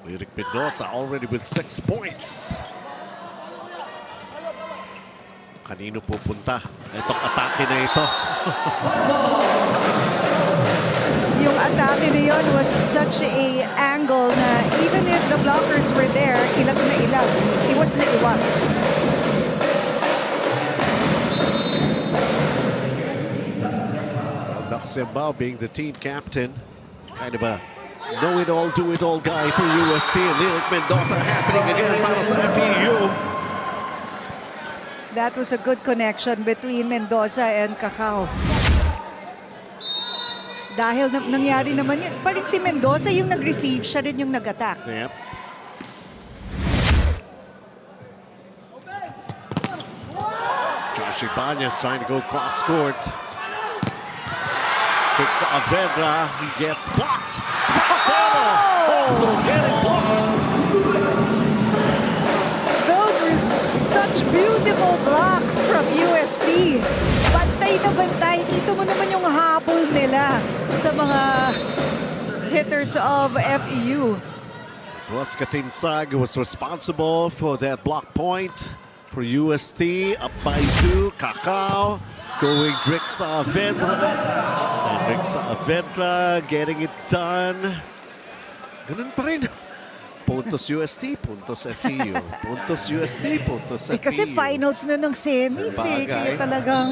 Lyric Mendoza already with 6 points. Kanino pupunta itong atake na ito? Yung atake na yun was such a angle na even if the blockers were there, ilag na ilag. Iwas na iwas. Well, Doc Simbao being the team captain, kind of a know-it-all, do-it-all guy for UST. And Lyric Mendoza happening again para sa FEU. That was a good connection between Mendoza and Cacao. Dahil nangyari naman yun. Parang si Mendoza yung nag-receive, siya rin yung nag-attack. Yep. Josh Ibanez trying to go cross-court. Kicks to Avedra. He gets blocked. Spantero also getting blocked. Those were such beautiful blocks from UST. Bantay na bantay. Kita mo naman yung habol nila sa mga hitters of FEU. It was Katinsag who was responsible for that block point for UST. Up by 2, Kakao going Rick Saavedra. And Rick Saavedra getting it done. Ganun pa rin. Puntos UST, puntos FEU. Puntos UST, puntos FEU. Kasi finals na ng semis eh. Bagay. Kaya talagang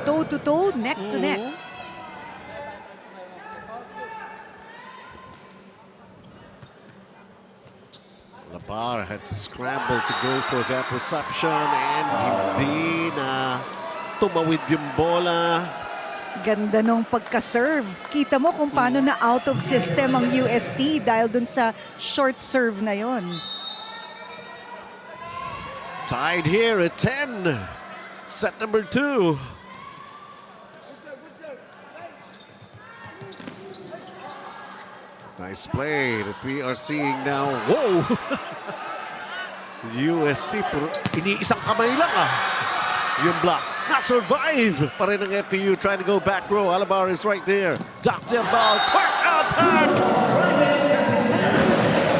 toe-to-toe, neck-to-neck. Labar had to scramble to go for that reception and hindi na tumawid yung bola. Ganda nung pagka-serve. Kita mo kung paano na out of system ang UST dahil dun sa short serve na yon. Tied here at 10. Set number 2. Nice play that we are seeing now. Whoa! UST, puro iniisang kamay lang yung block. Na-survive pa rin ang FEU trying to go back row. Alabar is right there. Ducks the ball. Quick attack!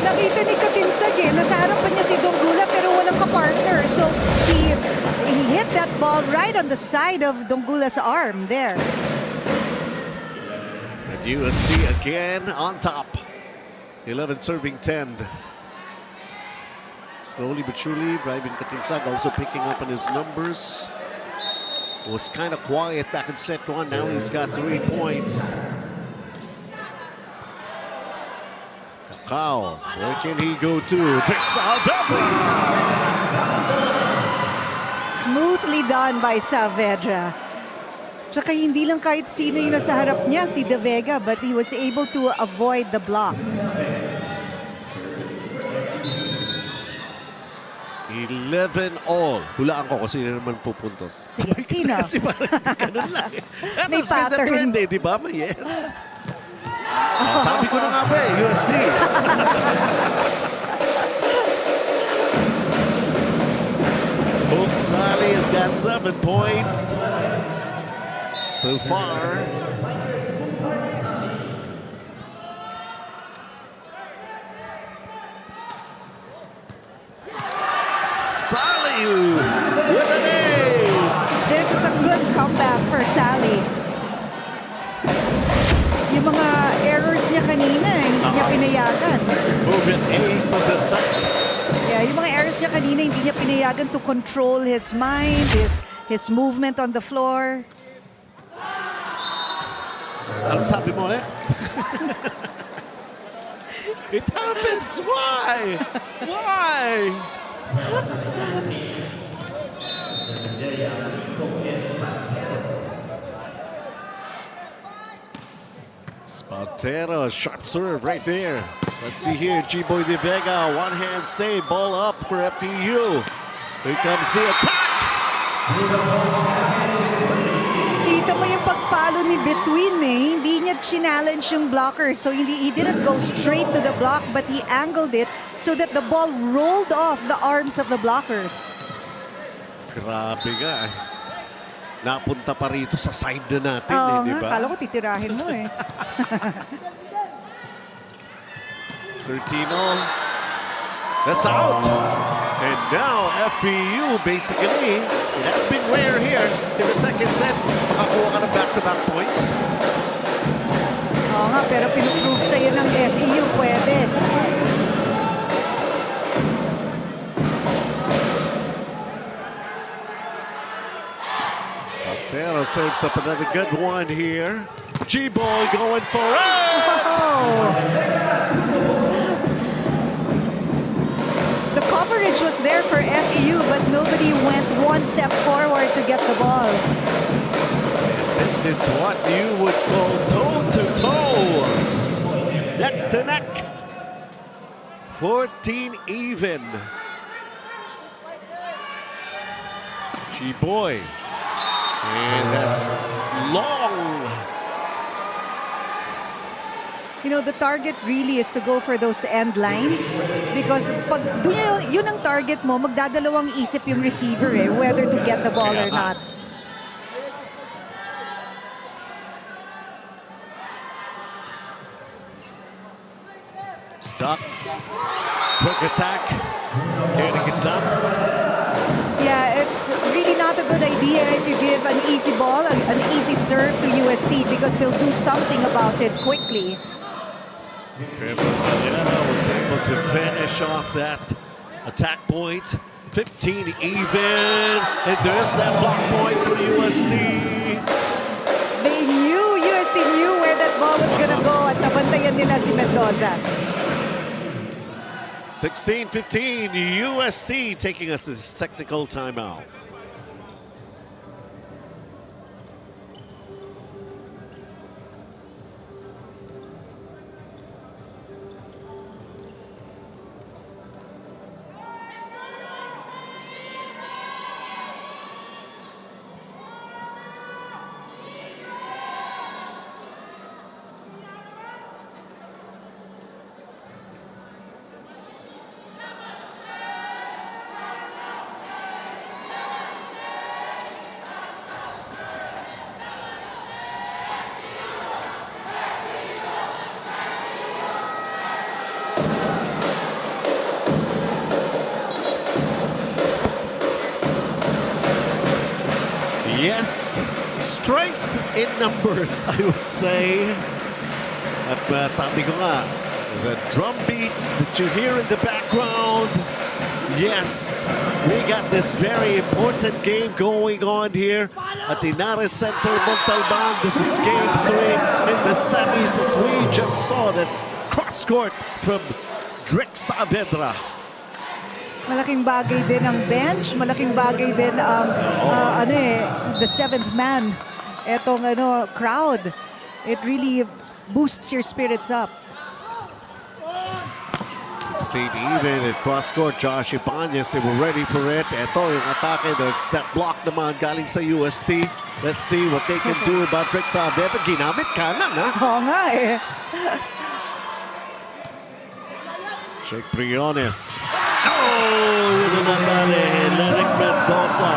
Nakita ni Katinsag eh, nasa harapan niya si Donggula pero walang ka-partner. So he hit that ball right on the side of Donggula's arm there. And UST again on top. 11 serving 10. Slowly but surely, driving Katinsag also picking up on his numbers. Was kind of quiet back in set 1. Now he's got 3 points. Kakao, where can he go to? Smoothly done by Saavedra. Tsaka hindi lang kahit sino yung nasa harap niya, si De Vega, but he was able to avoid the block. 11 all. Hulaan ko kung sino naman pupuntos. Sige, sino? Kasi parang ganun lang. That May has been the pattern. trend di ba? May yes. Sabi ko na nga ba UST. Hope Sally has got 7 points so far. Sally with an ace. This is a good comeback for Sally. Yung mga errors niya kanina, hindi niya pinayagan. Move it ace of the set. Yeah, yung mga errors niya kanina, hindi niya pinayagan to control his mind, his movement on the floor. Ano sabi mo eh? It happens. Why? Why? Spatero, sharp serve right there. Let's see here, G-Boy De Vega, one hand save, ball up for FEU. Here comes the attack. Kita mo yung pagpalo ni Between eh. Hindi niya challenge yung blocker. So he didn't go straight to the block but he angled it so that the ball rolled off the arms of the blockers. Grabe nga eh. Napunta pa rito sa side na natin Oo di nga, ba? kala ko titirahin mo eh. 13 all. That's out. And now FEU basically, it has been rare here in the second set. Makakuha ka ng back-to-back points. Oo nga, pero pinuprove sa'yo ng FEU, pwede. Spatero serves up another good one here. G-Boy going for it! The coverage was there for FEU, but nobody went one step forward to get the ball. This is what you would call toe-to-toe. Neck-to-neck. 14 even. G-Boy. And that's long. You know, the target really is to go for those end lines because pag yun ang target mo, magdadalawang isip yung receiver eh, whether to get the ball or not. Ducks. Quick attack. Getting it done. Yeah, it's really not a good idea if you give an easy ball, an easy serve to UST because they'll do something about it quickly. Was able to finish off that attack point. 15 even. And there's that block point for UST. UST knew where that ball was gonna go at nabantayan nila si Mendoza. 16-15, UST taking us to this technical timeout. Yes, strength in numbers, I would say. At sabi ko nga, the drum beats that you hear in the background. Yes, we got this very important game going on here at the Inares Center, Montalban. This is game 3 in the semis as we just saw that cross-court from Drix Saavedra. Malaking bagay din ang bench, malaking bagay din ang the seventh man. Etong crowd. It really boosts your spirits up. 16 even at cross-court. Josh Ibanez, they were ready for it. Ito yung atake, the step block naman galing sa UST. Let's see what they can do about Drix Saavedra. Ginamit kanan, ha? Oo nga eh. Jake Briones. Oh, yun na natali. Lennox Mendoza.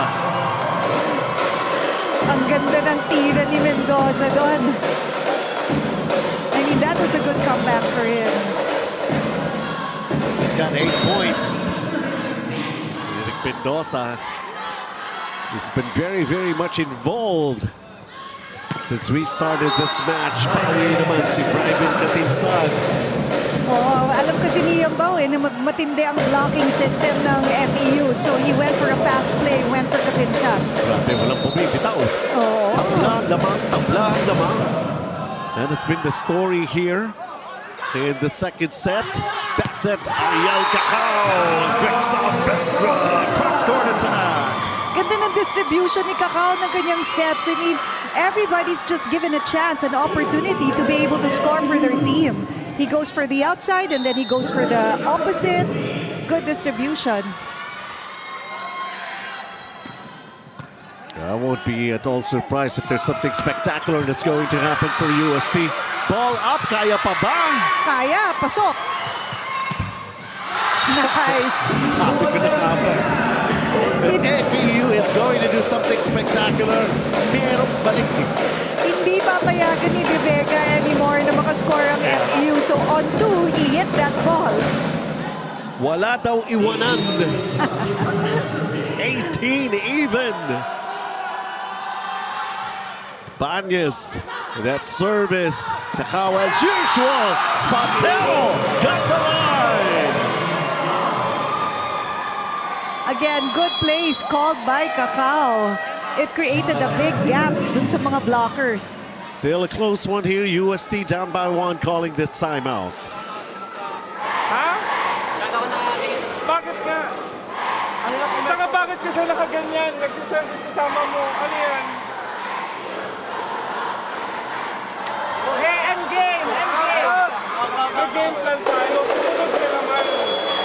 Ang ganda ng tira ni Mendoza doon. I mean, that was a good comeback for him. He's got 8 points. Lennox Mendoza has been very, very much involved since we started this match. Pauli naman si Private Katinsag. Oh, alam kasi ni Yambao na matindi ang blocking system ng FEU. So he went for a fast play, went for Katinsag. Grabe, walang bumibitaw. Oh. Tabla lamang. That has been the story here in the second set. Back set, Ariel Cacao. Drix Saavedra. Cross-court attack. Ganda ng distribution ni Cacao ng kanyang sets. I mean, everybody's just given a chance, an opportunity to be able to score for their team. He goes for the outside and then he goes for the opposite. Good distribution. I won't be at all surprised if there's something spectacular that's going to happen for UST. Ball up, kaya pa ba? Kaya, pasok. Nice. Sabi ko na nga ba. If FEU is going to do something spectacular, merong balik. Hindi papayagan ni De Vega anymore na makascore ang FEU. So on 2, he hit that ball. Wala daw iwanan. 18 even. Banyas, that service. Cacao as usual. Spotero got the line. Again, good plays called by Cacao. It created a big gap dun sa mga blockers. Still a close one here. UST down by 1, calling this timeout. Ha? Bakit nga? Tsaka bakit kasi nakaganyan? Nagsiservice kasama mo. Ano yan? Hey, end game! Mag-game plan tayo. Sumunod ka naman.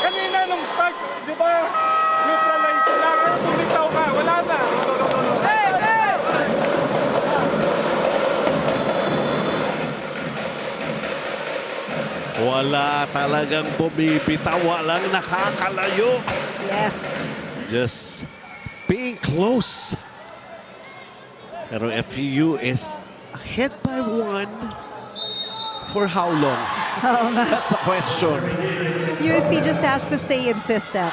Kanina nung start, di ba? Neutralize sila. Kaya bumitaw ka. Wala na. Wala talagang bumibitaw, walang nakakalayo. Yes. Just being close. Pero FEU is ahead by 1. For how long? That's a question. UST just has to stay in system.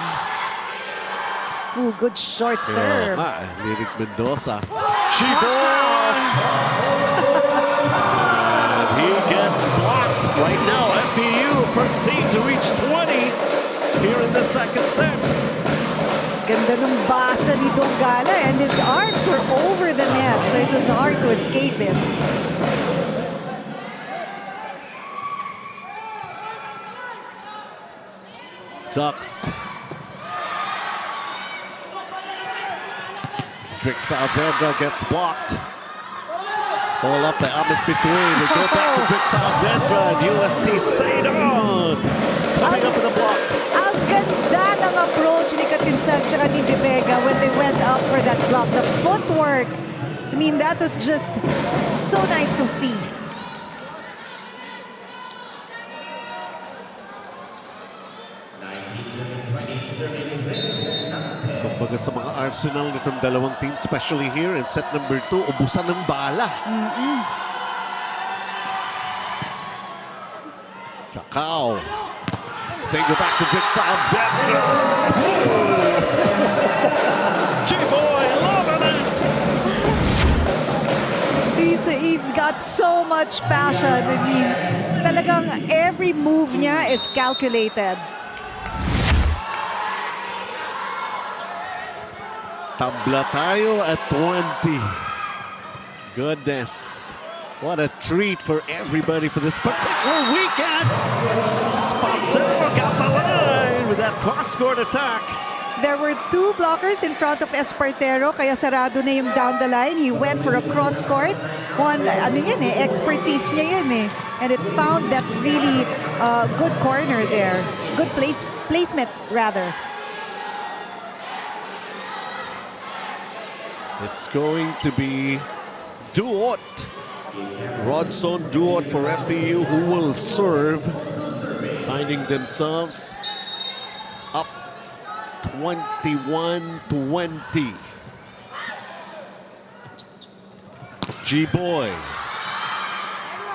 Ooh, good short serve. Lyric Mendoza. Chiboy! And he gets blocked. Right now, FEU proceed to reach 20 here in the second set. Ganda nung basa ni Donggala and his arms were over the net, so it was hard to escape it. Ducks. Trick Saavedra gets blocked. Ball up by Amit between. They go back to Trick Saavedra and UST stayed on. Coming up with a block. Ang ganda ng approach ni Katinsag tsaka ni De Vega when they went up for that block. The footwork, I mean, that was just so nice to see. Kumbaga sa mga arsenal nitong dalawang team, especially here in set number 2, ubusan ng bala. Kakao. Single back to Vic Saavedra. G-Boy, loving it. He's got so much passion. I mean, talagang every move niya is calculated. Tabla tayo at 20. Goodness. What a treat for everybody for this particular weekend. Spontano got the line with that cross-court attack. There were 2 blockers in front of Espartero, kaya sarado na yung down the line. He went for a cross-court. One, ano yan eh, expertise niya yan eh. And it found that really good corner there. Good placement, rather. It's going to be Duot. Rodson Duot for FEU, who will serve, finding themselves up 21-20. G-Boy.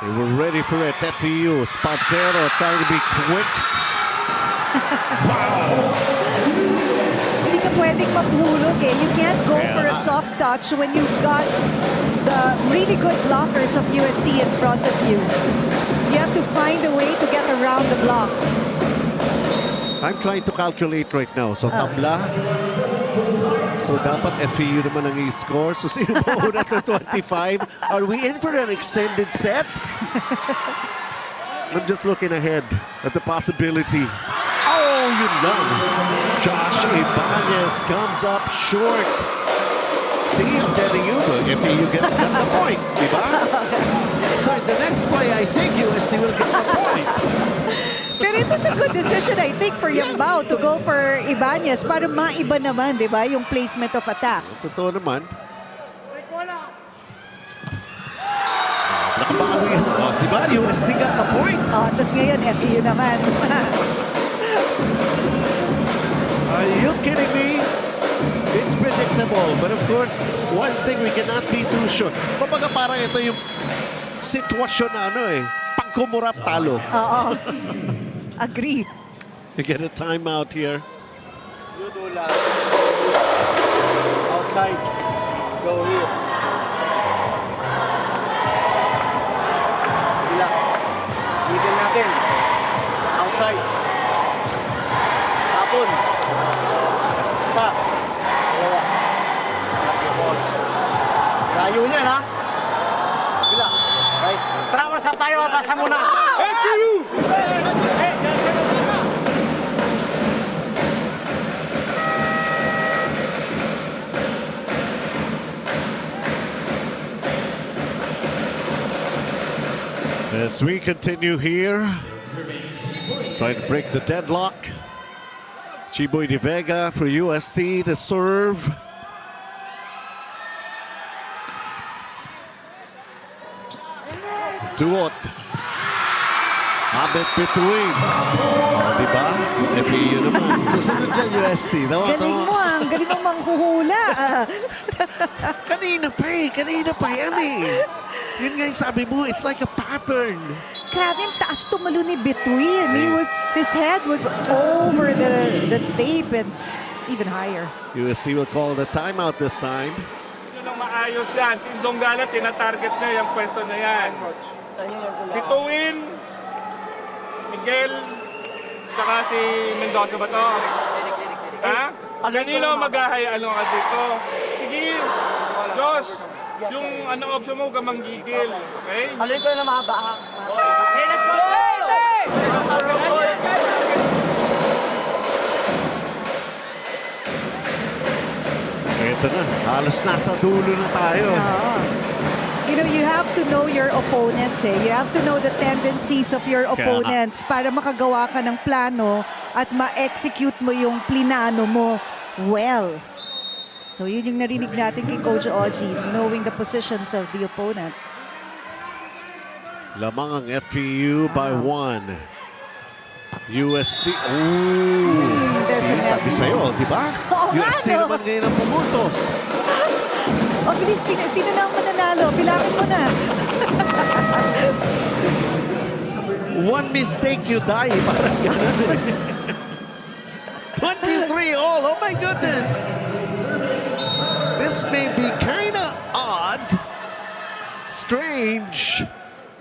They were ready for it. FEU. Spatero trying to be quick. Hindi ka pwedeng maghulog eh. You can't go for a soft touch when you've got the really good blockers of UST in front of you. You have to find a way to get around the block. I'm trying to calculate right now. So tabla. So dapat FEU naman ang i-score. So sino ba una to 25? Are we in for an extended set? I'm just looking ahead at the possibility. Oh, you know. Josh Ibanez comes up short. See, I'm telling you, FEU get the point, diba? So in the next play, I think UST will get the point. Pero it was a good decision, I think, for Yambao to go for Ibanez para maiba naman, di ba, yung placement of attack. Totoo naman. Nakabawi. Oh, diba? UST got the point. Tapos ngayon, FEU naman. Are you kidding me? It's predictable. But of course, one thing we cannot be too sure. Kumbaga parang ito yung sitwasyon na ano eh. Pagkumurap talo. Oo. Agree. You get a timeout here. You do that. Outside. Go here. Bila. Bigyan natin. Outside. Tapon. Isa. Dalawa. Layo niyan ha. Bila. Right. Tara, wasap tayo. Pasa muna. FEU! As we continue here, trying to break the deadlock. Chiboy De Vega for UST to serve. Duot. Abet between. Oh, diba? FEU naman. Susunod dyan UST. Galing mo, ang galing mo manghuhula. Kanina pa yan eh. Yun nga yung sabi mo, it's like a pattern. Grabe, ang taas tumalo ni Between. His head was over the tape and even higher. UST will call the timeout this time. Yun ang maayos yan. Si Indonggala, tinatarget niya yung pwesto na yan. Bituin, Miguel, tsaka si Mendoza ba to? Ha? Kanino mag-ahayalo ka dito? Sige, Josh, yung option mo, huwag kang manggigil. Okay? Alin ko na mahaba. Hey, let's go! Ito na, halos nasa dulo na tayo. You know, you have to know your opponents eh. You have to know the tendencies of your opponents para makagawa ka ng plano at ma-execute mo yung plinano mo well. So yun yung narinig natin kay Coach Oji, knowing the positions of the opponent. Lamang ang FEU by 1. UST. Ooh, sabi sa'yo, di ba? Oo nga, UST no? naman ngayon ang pumutos. O bilis, sino na ang mananalo? Bilangin mo na. One mistake, you die. Parang ganun. 23 all. Oh my goodness. This may be kind of odd, strange,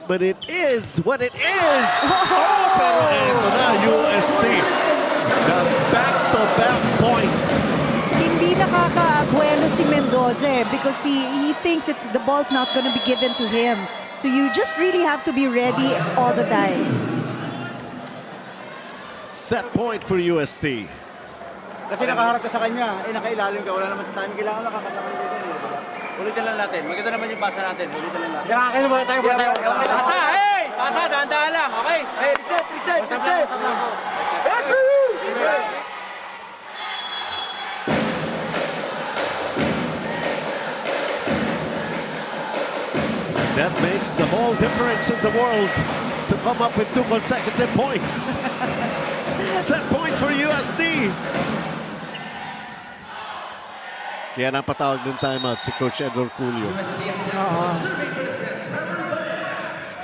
but it is what it is. Oh, pero ito na, UST. The back-to-back points. Hindi nakaka-buelo si Mendoza eh, because he thinks the ball's not gonna be given to him. So you just really have to be ready all the time. Set point for UST. Kasi nakaharap ka sa kanya, nakailalim ka, wala naman sa timing. Kailangan nakakasama dito. Ulitin lang natin. Maganda naman yung pasa natin. Ulitin lang natin. Kailangan ba tayo? Pasa! Hey! Pasa! Dahan-dahan lang. Okay? Hey, reset! That makes the whole difference in the world to come up with 2 consecutive points. Set point for UST. Kaya napatawag ng timeout si Coach Edward Culio.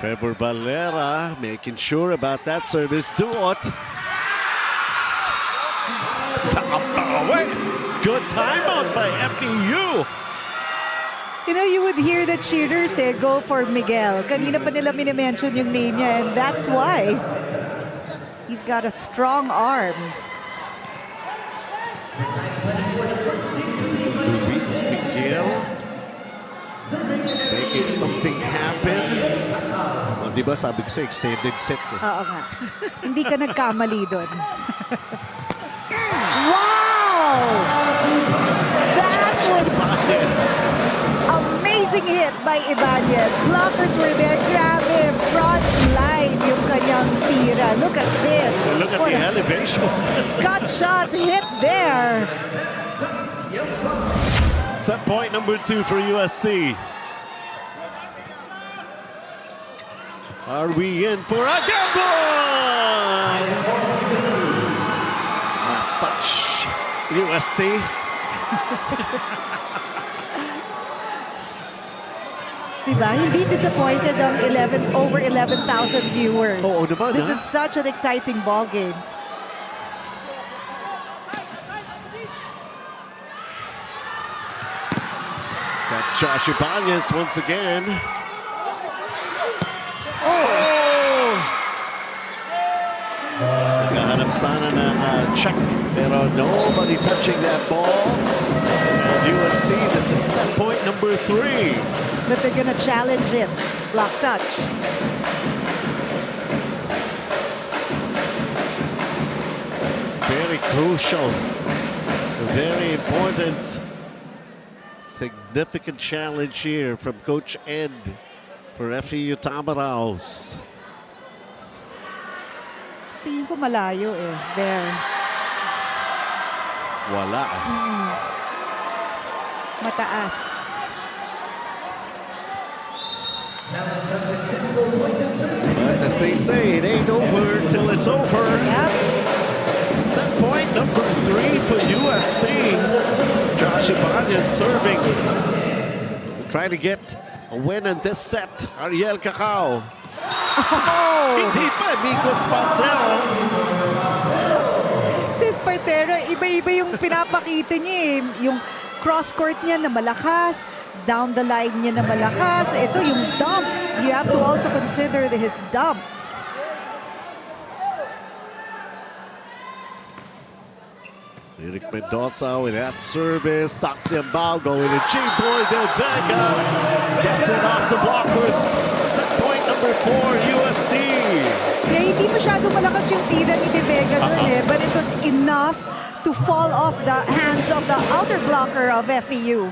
Trevor Valera making sure about that service. Duot. Good timeout by FEU. You know, you would hear the cheerers go for Miguel. Kanina pa nila minimension yung name niya and that's why. He's got a strong arm. Luis Miguel making something happen. Oh, di ba sabi ko sa extended set eh. Oo nga. Hindi ka nagkamali doon. Wow! That was amazing hit by Ibanez. Blockers were there. Grabe, front line yung kanyang tira. Look at this. Look at the elevation. Cut shot hit there. Set point number 2 for UST. Are we in for a gamble? Last touch. UST. Diba? Hindi disappointed ang over 11,000 viewers. Oo naman, This ha? is such an exciting ball game. That's Josh Ibanez once again. Naghahanap sana ng check, pero nobody touching that ball. And UST, this is set point number 3. That they're gonna challenge it. Block touch. Very crucial, very important, significant challenge here from Coach Ed for FEU Tamaraos. Tingin ko malayo eh. There. Wala. Mataas. But as they say, it ain't over till it's over. Yep. Set point number 3 for UST. Josh Ibanez serving. Trying to get a win in this set. Ariel Cacao. Hindi pa, Miko Spantero. Si Espartero, iba-iba yung pinapakita niya eh. Yung cross-court niya na malakas, down the line niya na malakas. Ito yung dump. You have to also consider his dump. Eric Mendoza with that service. Taxiambal going to G-Boy De Vega. Gets it off the blockers. Set point number 4, UST. Kaya hindi masyado malakas yung tira ni De Vega doon eh. But it was enough to fall off the hands of the outer blocker of FEU.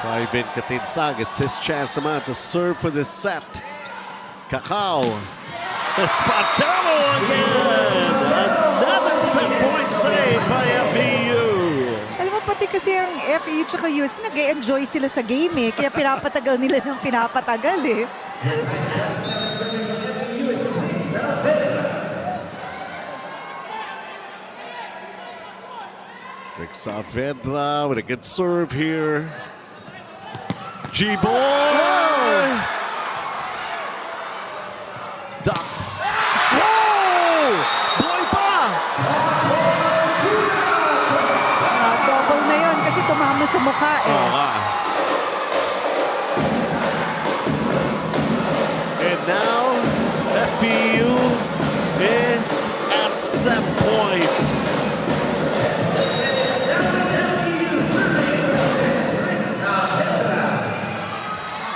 Faibin Katinsag, it's his chance naman to serve for this set. Kakao. Spataro again! Another set point save by FEU. Alam mo, pati kasi ang FEU tsaka UST, nag-enjoy sila sa game eh. Kaya pinapatagal nila ng pinapatagal eh. Rick Saavedra with a good serve here. G-Boy! Dots. Whoa! Boy pa! Double na yun kasi tumama sa mukha eh. Oo nga. And now, FEU is at set point.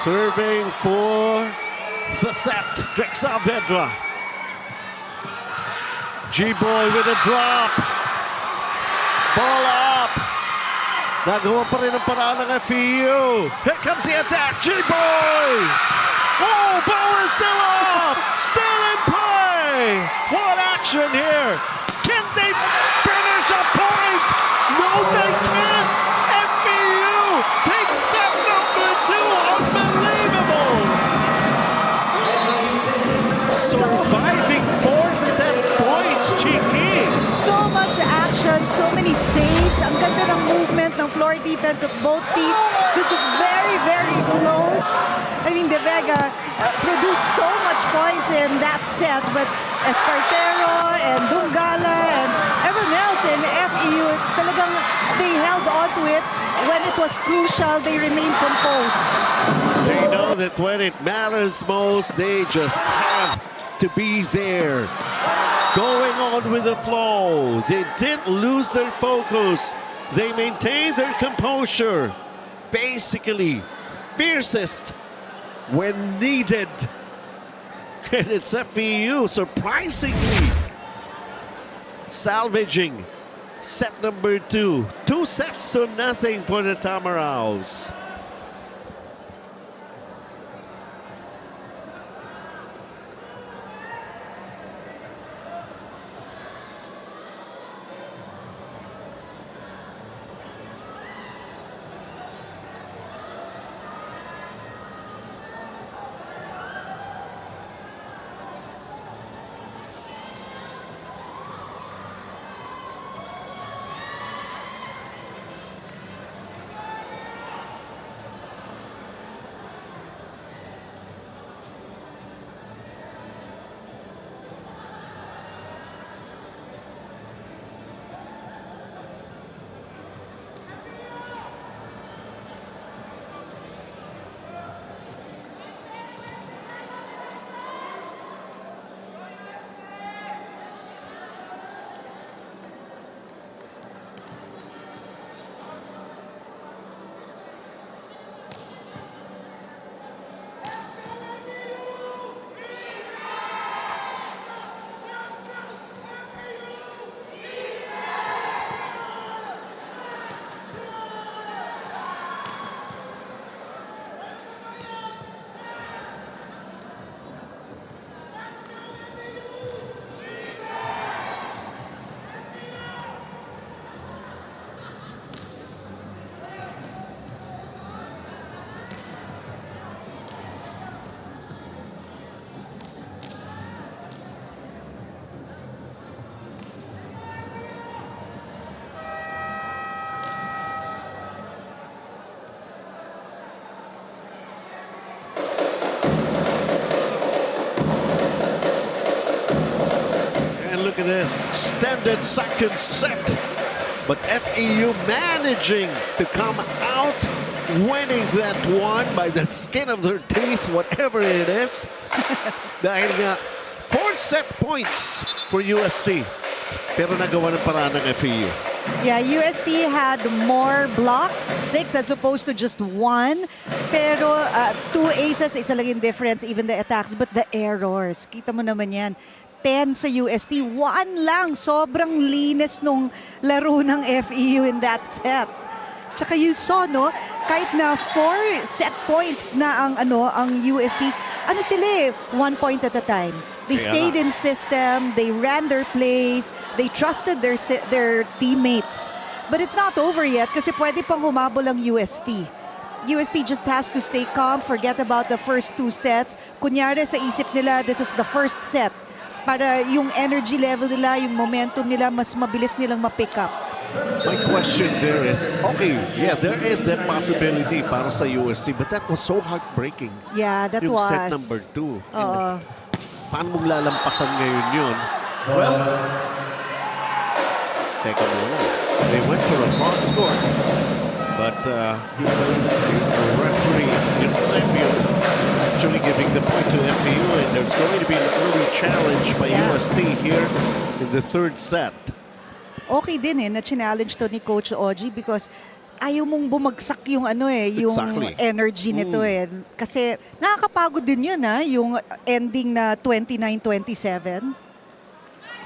Serving for the set, Rick Saavedra. G-Boy with a drop. Ball up. Nagawa pa rin ang paraan ng FEU. Here comes the attack, G-Boy! Oh, ball is still up! Still in play! What action here? Can they finish a point? No, they can't! FEU takes set number 2. Unbelievable! Surviving 4 set points, Chiki! So much action, so many saves. Ang ganda ng movement ng floor defense of both teams. This was very, very close. I mean, De Vega produced so much points in that set, but Espartero and Dungala and everyone else in FEU, talagang they held on to it. When it was crucial, they remained composed. They know that when it matters most, they just have to be there. Going on with the flow. They didn't lose their focus. They maintained their composure. Basically, fiercest when needed. And it's FEU surprisingly salvaging set number 2. 2 sets to nothing for the Tamaraws. this extended second set. But FEU managing to come out, winning that one by the skin of their teeth, whatever it is. Dahil nga, 4 set points for UST. Pero nagawa ng paraan ng FEU. Yeah, UST had more blocks, 6 as opposed to just 1. Pero 2 aces, isa lang yung difference, even the attacks. But the errors, kita mo naman yan. 10 sa UST, 1 lang. Sobrang linis nung laro ng FEU in that set. Tsaka you saw, no, kahit na 4 set points na ang UST, sila eh, 1 point at a time. They stayed in system, they ran their plays, they trusted their teammates. But it's not over yet kasi pwede pang humabol ang UST. UST just has to stay calm, forget about the first 2 sets. Kunyari sa isip nila, this is the first set. Para yung energy level nila, yung momentum nila, mas mabilis nilang ma-pick up. My question there is, okay, yeah, there is that possibility para sa UST, but that was so heartbreaking. Yeah, that yung was. set number 2. Oo. Paano mong lalampasan ngayon yun? Well, teka muna. They went for a cross score. But the referee, Eusebio, actually giving the point to FEU, and there's going to be an early challenge by UST here in the 3rd set. Okay din na challenge to ni Coach Oji because ayaw mong bumagsak yung yung energy nito Kasi nakakapagod din yun yung ending na 29-27.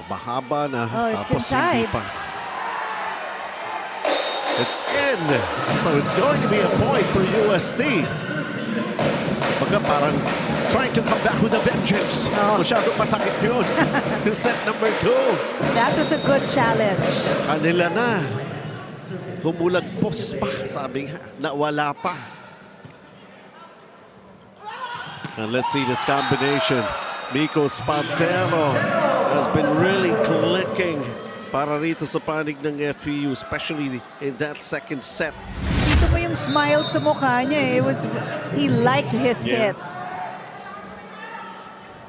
Mahaba na. It's Tapos inside. hindi pa. It's in. So it's going to be a point for UST. Baga parang trying to come back with a vengeance. Masyadong masakit yun. Set number 2. That was a good challenge. Kanila na. Humulagpos pa, sabi nga. Nawala pa. And let's see this combination. Miko Spantero has been really clicking para rito sa panig ng FEU, especially in that second set. Dito mo yung smile sa mukha niya. He liked his hit.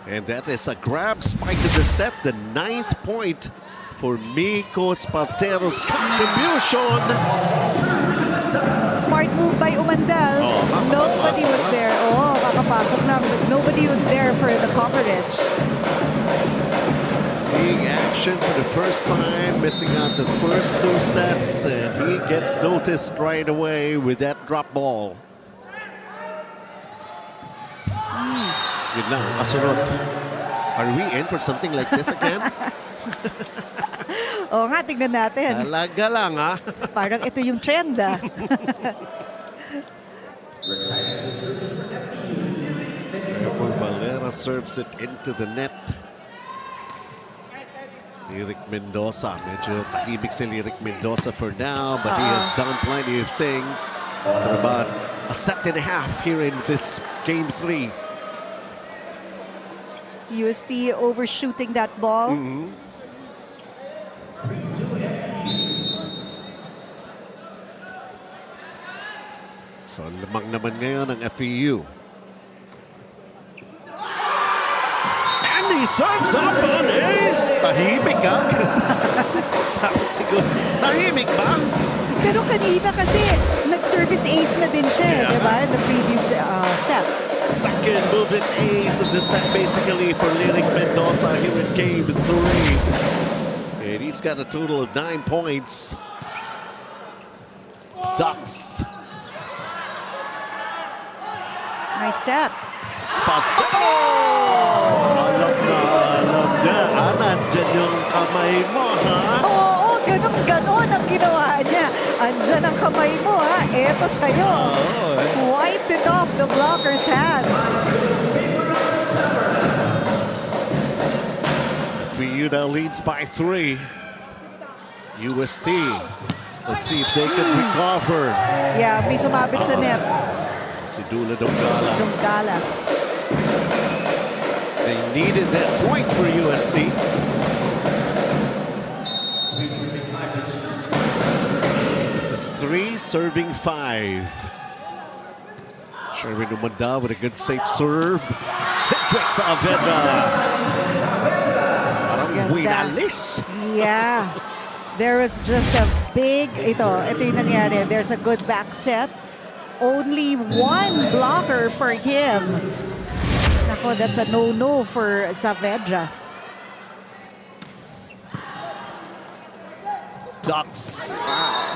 And that is a grab spike in the set, the 9th point for Miko Spantero's contribution. Smart move by Umandal. Nobody was there. Kakapasok lang. But nobody was there for the coverage. Seeing action for the first time, missing out the first 2 sets, and he gets noticed right away with that drop ball. Yun lang, kasunod. Are we in for something like this again? Oo nga, tignan natin. Talaga lang, ha? Parang ito yung trend, Kapag Valera serves it into the net. Lyric Mendoza, medyo tahimik si Lyric Mendoza for now, but he has done plenty of things for about a set and a half here in this game 3. UST overshooting that ball. So lamang naman ngayon ang FEU. And he serves up on ace. Tahimik ka. Sabi siguro, tahimik ba? Pero kanina kasi nag-service ace na din siya, di ba? In the previous set. Second movement ace of the set basically for Lyric Mendoza here in game 3. And he's got a total of 9 points. Ducks. Nice set. Spantero! Alam na. Nandyan yung kamay mo, ha? Oo, ganon ang ginawa niya. Andyan ang kamay mo, ha? Eto sa'yo. Wiped it off the blocker's hands. FEU now leads by 3. UST. Let's see if they can recover. Yeah, may sumabit sa net. Si Dula Donggala. Donggala. They needed that point for UST. This is 3 serving 5. Sherwin Umanda with a good safe serve. Hendrik Saavedra. Parang Ganda. Winalis. Yeah. There was just a big, ito yung nangyari. There's a good back set. Only one blocker for him. Nako, that's a no-no for Saavedra. Ducks.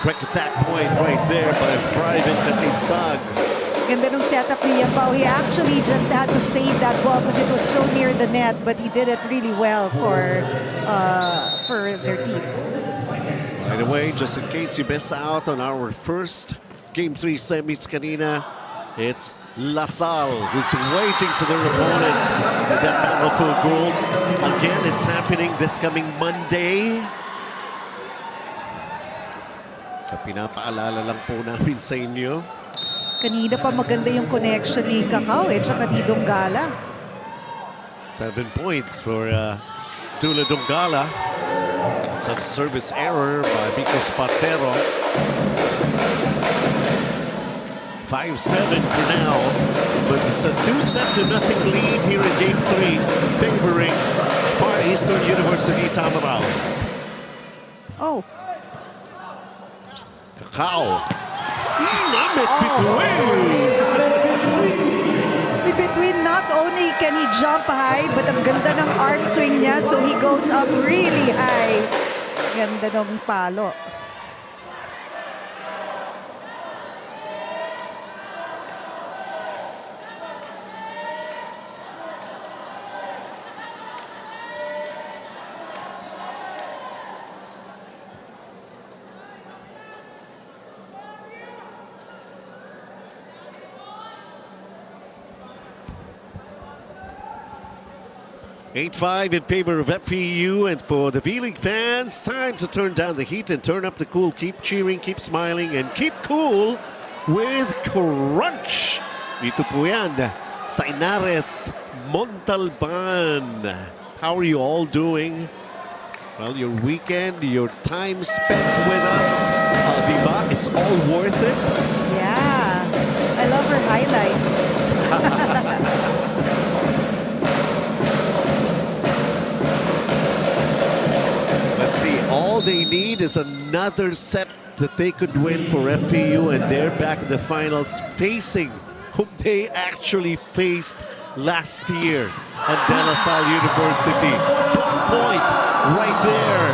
Quick attack point right there by Friven Katinsag. Ganda nung setup ni Yambao. He actually just had to save that ball because it was so near the net, but he did it really well for their team. By the way, just in case you miss out on our first Game 3 semis kanina, it's Lasal who's waiting for their opponent with that powerful goal. Again, it's happening this coming Monday. Sa pinapaalala lang po namin sa inyo. Kanina pa maganda yung connection ni Kakao tsaka ni Donggala. 7 points for Tula Donggala. It's a service error by Vico Spatero. 5-7 for now, but it's a 2-0 lead here in Game 3, favoring Far Eastern University Tamaraos. Oh. Kakao. Namit Between. Si Between, not only can he jump high, but ang ganda ng arm swing niya, so he goes up really high. Ganda ng palo. Eight-5 in favor of FEU, and for the V-League fans, time to turn down the heat and turn up the cool. Keep cheering, keep smiling, and keep cool with Crunch. Dito po yan sa Inares, Montalban. How are you all doing? Well, your weekend, your time spent with us, diba? It's all worth it. Yeah, I love her highlights. Let's see, all they need is another set that they could win for FEU, and they're back in the finals facing whom they actually faced last year at De La Salle University. Block point right there.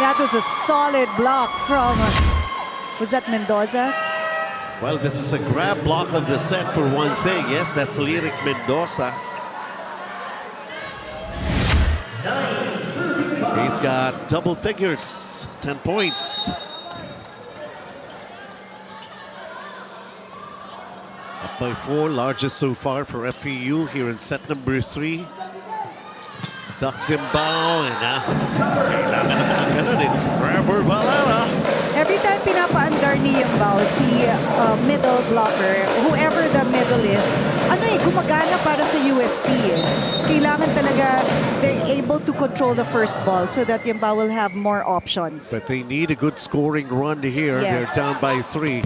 That was a solid block from, was that Mendoza? Well, this is a grab block of the set for one thing. Yes, that's Lyric Mendoza. He's got double figures, 10 points. Up by 4, largest so far for FEU here in set number 3. Ducks-Imbao, and kailangan na mga ganun eh. Trevor Valera. Every time pinapaandar ni Yambao si middle blocker, whoever the middle is, gumagana para sa UST eh. Kailangan talaga they're able to control the first ball so that Yambao will have more options. But they need a good scoring run here. Yes. They're down by 3.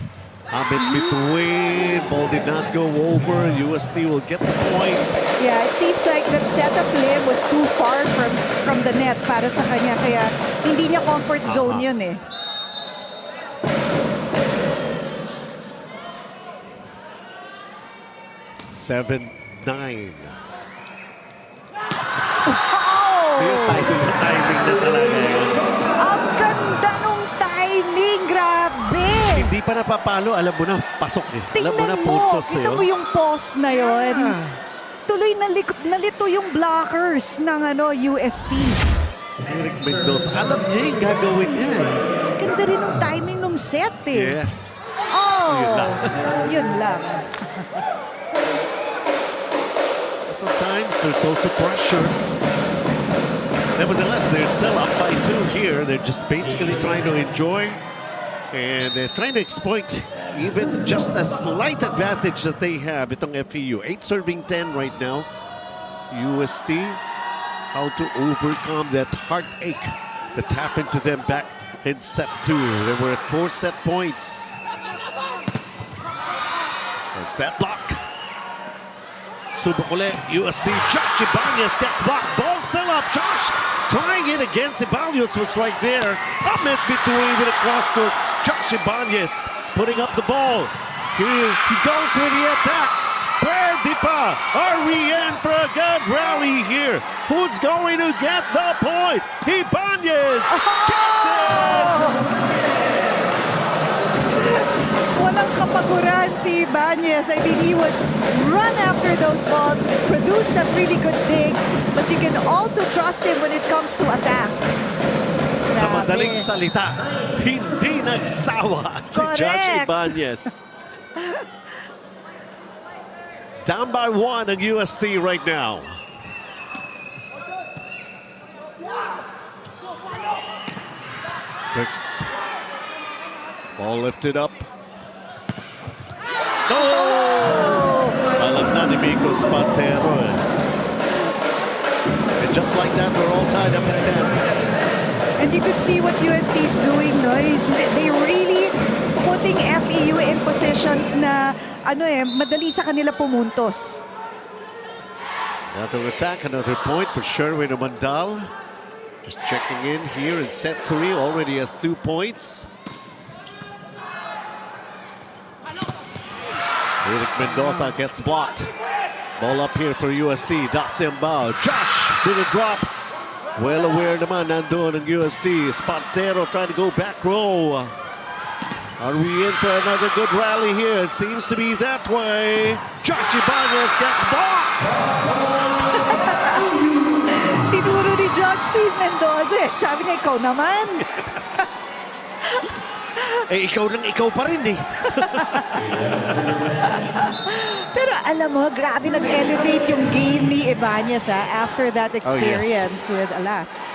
Amit between, ball did not go over. UST will get the point. Yeah, it seems like that setup to him was too far from the net para sa kanya, kaya hindi niya comfort zone yun eh. Seven, 9. Oh! Yung timing na talaga yun. Ang ganda nung timing, grabe! Hindi pa napapalo, alam mo na, pasok eh. Alam mo na, Tingnan mo, puntos kita mo yung pause na yon. Tuloy nalito yung blockers ng UST. Eric Mendoza, alam niya yung gagawin niya. Ganda rin ng timing nung set eh. Yes. Oh! Yun lang. Yun lang. Sometimes there's also pressure. Nevertheless, they're still up by 2 here. They're just basically trying to enjoy, and they're trying to exploit even just a slight advantage that they have. Itong FEU, 8 serving 10 right now. UST, how to overcome that heartache that happened to them back in set 2. They were at 4 set points. Set block. Subok ulit. UST, Josh Ibanez gets blocked. Ball still up. Josh trying it against Ibanez was right there. Ahmed between with a cross court. Josh Ibanez putting up the ball. Here he goes with the attack. Pwede pa. Are we in for a good rally here? Who's going to get the point? Ibanez gets it! Walang kapaguran si Ibanez. I mean, he would run after those balls, produce some really good digs, but you can also trust him when it comes to attacks. Sa Grabe. madaling salita, hindi nagsawa si Josh Correct. Ibanez. Down by 1 ang UST right now. Bricks. Ball lifted up. Oh! Alam na ni Miko Spantero. And just like that, we're all tied up at 10. And you could see what UST is doing, no? They really putting FEU in positions na madali sa kanila pumuntos. Another attack, another point for Sherwin Amandal. Just checking in here in set 3, already has 2 points. Eric Mendoza gets blocked. Ball up here for UST. Dasiambao. Josh with a drop. Well aware naman nandun ang UST. Spantero trying to go back row. Are we in for another good rally here? It seems to be that way. Josh Ibanez gets blocked. Tinuro ni Josh si Mendoza. Sabi niya, ikaw naman. Ikaw pa rin eh. Pero alam mo, grabe nag-elevate yung game ni Ibanez after that experience with Alas.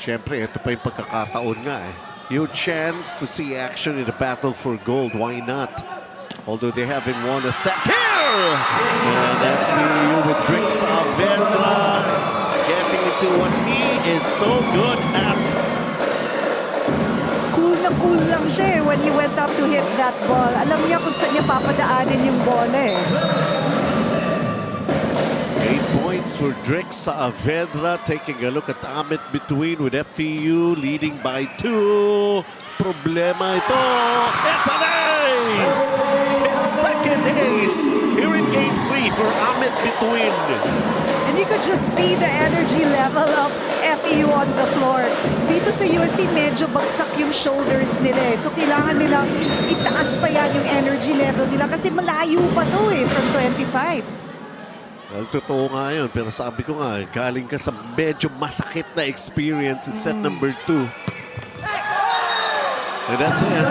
Siyempre, ito pa yung pagkakataon nga eh. Huge chance to see action in the battle for gold. Why not? Although they haven't won a set here! And FEU with Drix Saavedra getting into what he is so good at. Cool na cool lang siya when he went up to hit that ball. Alam niya kung saan niya papadaanin yung bola eh. 8 points for Drix Saavedra. Taking a look at Ahmed between with FEU leading by 2. Problema ito. It's an ace! His second ace here in Game 3 for Ahmed between. And you could just see the energy level of FEU on the floor. Dito sa UST, medyo bagsak yung shoulders nila eh. So kailangan nilang itaas pa yan yung energy level nila kasi malayo pa to eh from 25. Well, totoo nga yun. Pero sabi ko nga, galing ka sa medyo masakit na experience in set number 2. And that's it.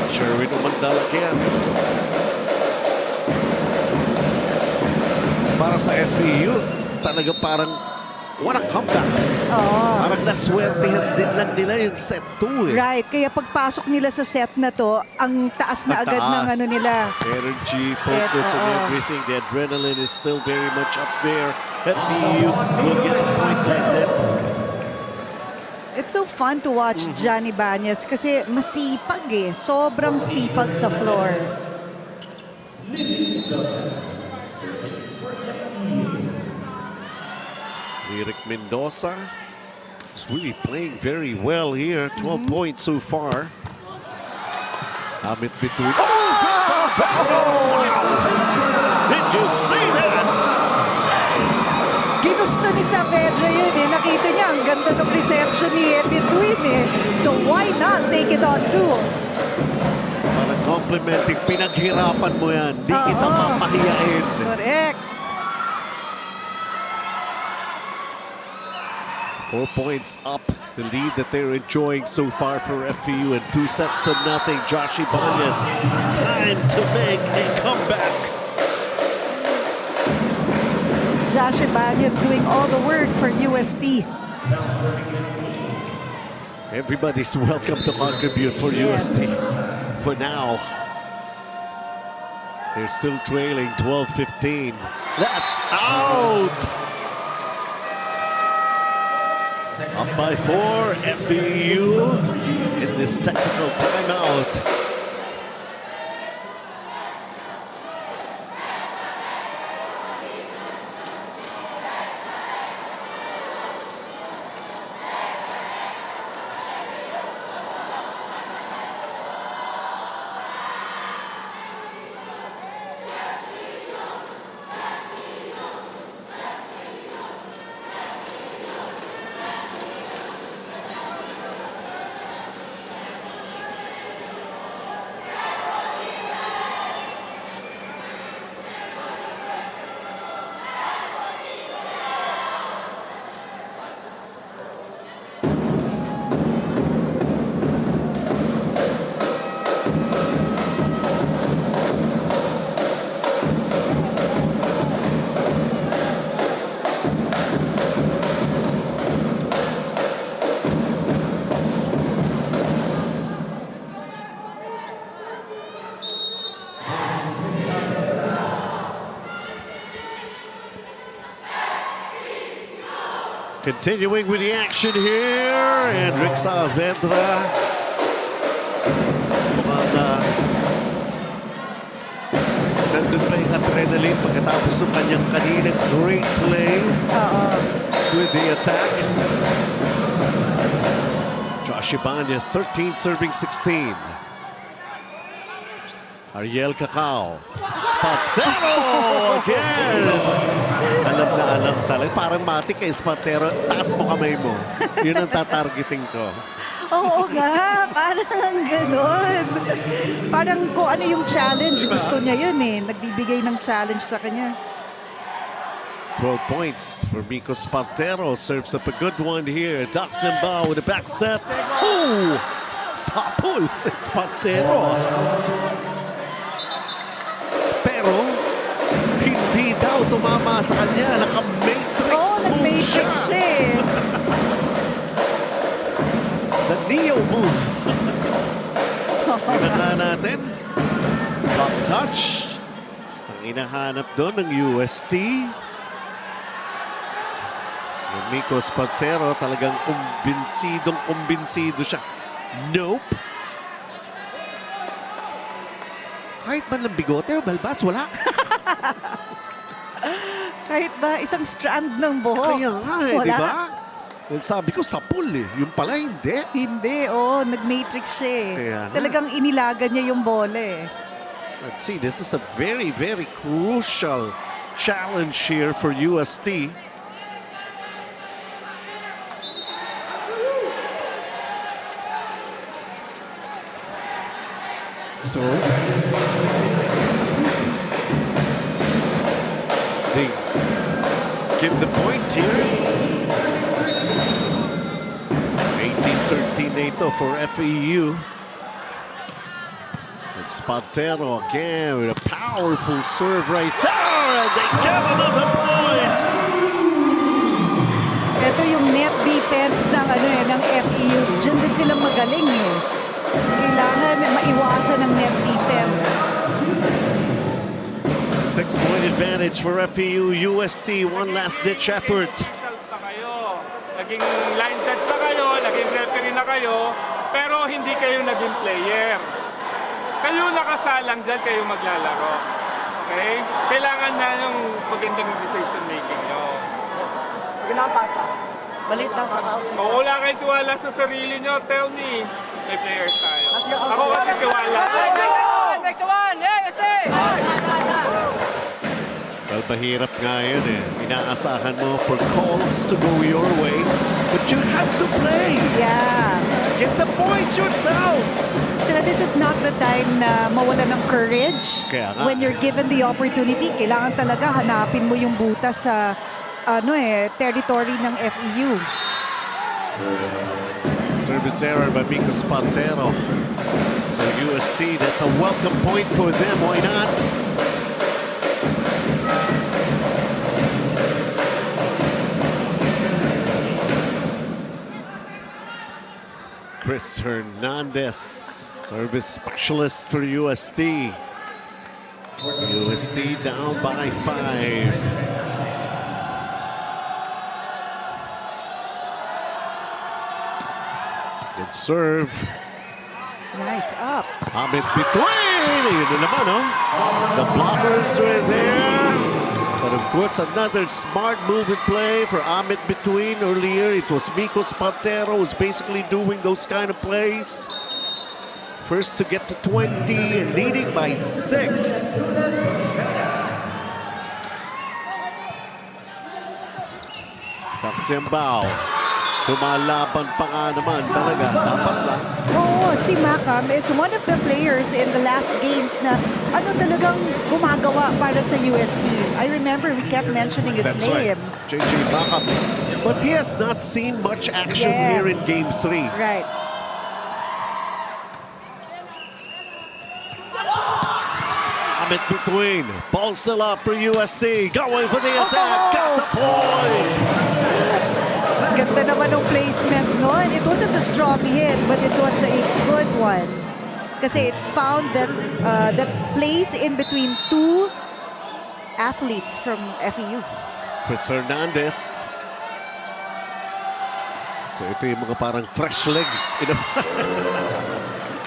Sherwin Umandal again. Para sa FEU, talaga parang what a comeback. Parang naswertehan din lang nila yung set 2 eh. Right, kaya pagpasok nila sa set na to, ang taas na agad ng ano nila. Energy, focus, and everything. The adrenaline is still very much up there. FEU will get a point like that. It's so fun to watch Johnny Ibanez kasi masipag eh. Sobrang sipag sa floor. Eric Mendoza is really playing very well here. 12 points so far. Ahmed between. Did you see that? Ginusto ni Saavedra yun eh. Nakita niya ang ganda ng reception ni Between eh. So why not take it on too? Parang complimenting. Pinaghirapan mo yan. Di kita mapahiyain. Correct. 4 points up, the lead that they're enjoying so far for FEU, and 2 sets to nothing. Josh Ibanez, time to make a comeback. Josh Ibanez doing all the work for UST. Everybody's welcome to contribute for UST. For now, they're still trailing 12-15. That's out! Up by 4, FEU in this technical timeout. Continuing with the action here, and Rick Saavedra. Mukhang nandun pa yung adrenaline pagkatapos ng kanyang kaninang great play with the attack. Josh Ibanez, 13 serving 16. Ariel Cacao. Spatero again! Alam na alam talaga. Parang matik kay Spatero. Taas mo kamay mo. Yun ang tatargeting ko. Oo nga, parang gano'n. Parang kung ano yung challenge, gusto niya yun eh. Nagbibigay ng challenge sa kanya. 12 points for Miko Spatero. Serves up a good one here. Daxenbao with the back set. Oh! Sapul si Spatero. Pero, hindi daw tumama sa kanya. Naka-matrix move nag-matrix siya. siya eh. The Neo move. Hinahanap natin. Block touch. Ang hinahanap doon ng UST. Yung Miko Spatero talagang kumbinsido siya. Nope. Kahit man lang bigote o balbas, wala. Kahit ba isang strand ng buhok. Kaya nga eh, Wala. di ba? Sabi ko, sapul eh. Yung pala, hindi. Hindi, nag-matrix siya eh. Kaya nga. Talagang inilagan niya yung bola eh. Let's see, this is a very, very crucial challenge here for UST. So, they give the point here. 18-13 na ito for FEU. And Spatero again with a powerful serve right there. And they get another point. Ito yung net defense ng FEU. Diyan din sila magaling eh. Kailangan maiwasan ang net defense. 6-point advantage for FEU. UST, one last-ditch effort. Officials na kayo. Naging line judge na kayo, naging referee na kayo, pero hindi kayo naging player. Kayo nakasalang dyan, kayo maglalaro. Okay? Kailangan na yung magandang decision making nyo. Ginapasa. Malit na sa house. Kung wala kayo tiwala sa sarili nyo, tell me, may players tayo. Ako kasi tiwala. Next one! Yeah, stay! Well, mahirap nga yun eh. Inaasahan mo for calls to go your way. But you have to play. Yeah. Get the points yourselves. Tsaka this is not the time na mawala ng courage. Kaya nga. When you're given the opportunity, kailangan talaga hanapin mo yung butas sa territory ng FEU. Service error by Miko Spatero. So UST, that's a welcome point for them. Why not? Chris Hernandez, service specialist for UST. UST down by 5. Good serve. Nice up. Amit between. Yun na naman, oh. The blockers were there. But of course, another smart move and play for Amit between. Earlier, it was Miko Spatero who's basically doing those kind of plays. First to get to 20 and leading by 6. Daxenbao. Lumalaban pa nga naman talaga. Dapat lang. Oo, si Macam is one of the players in the last games na talagang gumagawa para sa UST. I remember we kept mentioning his That's name. right. JJ Macam. But he has not seen much action Yes. here in Game 3. Right. Amit between. Ball still up for UST. Going for the attack. Got the point. Ganda naman ng placement nun. It wasn't a strong hit, but it was a good one. Kasi it found that place in between two athletes from FEU. Chris Hernandez. So ito yung mga parang fresh legs. You know?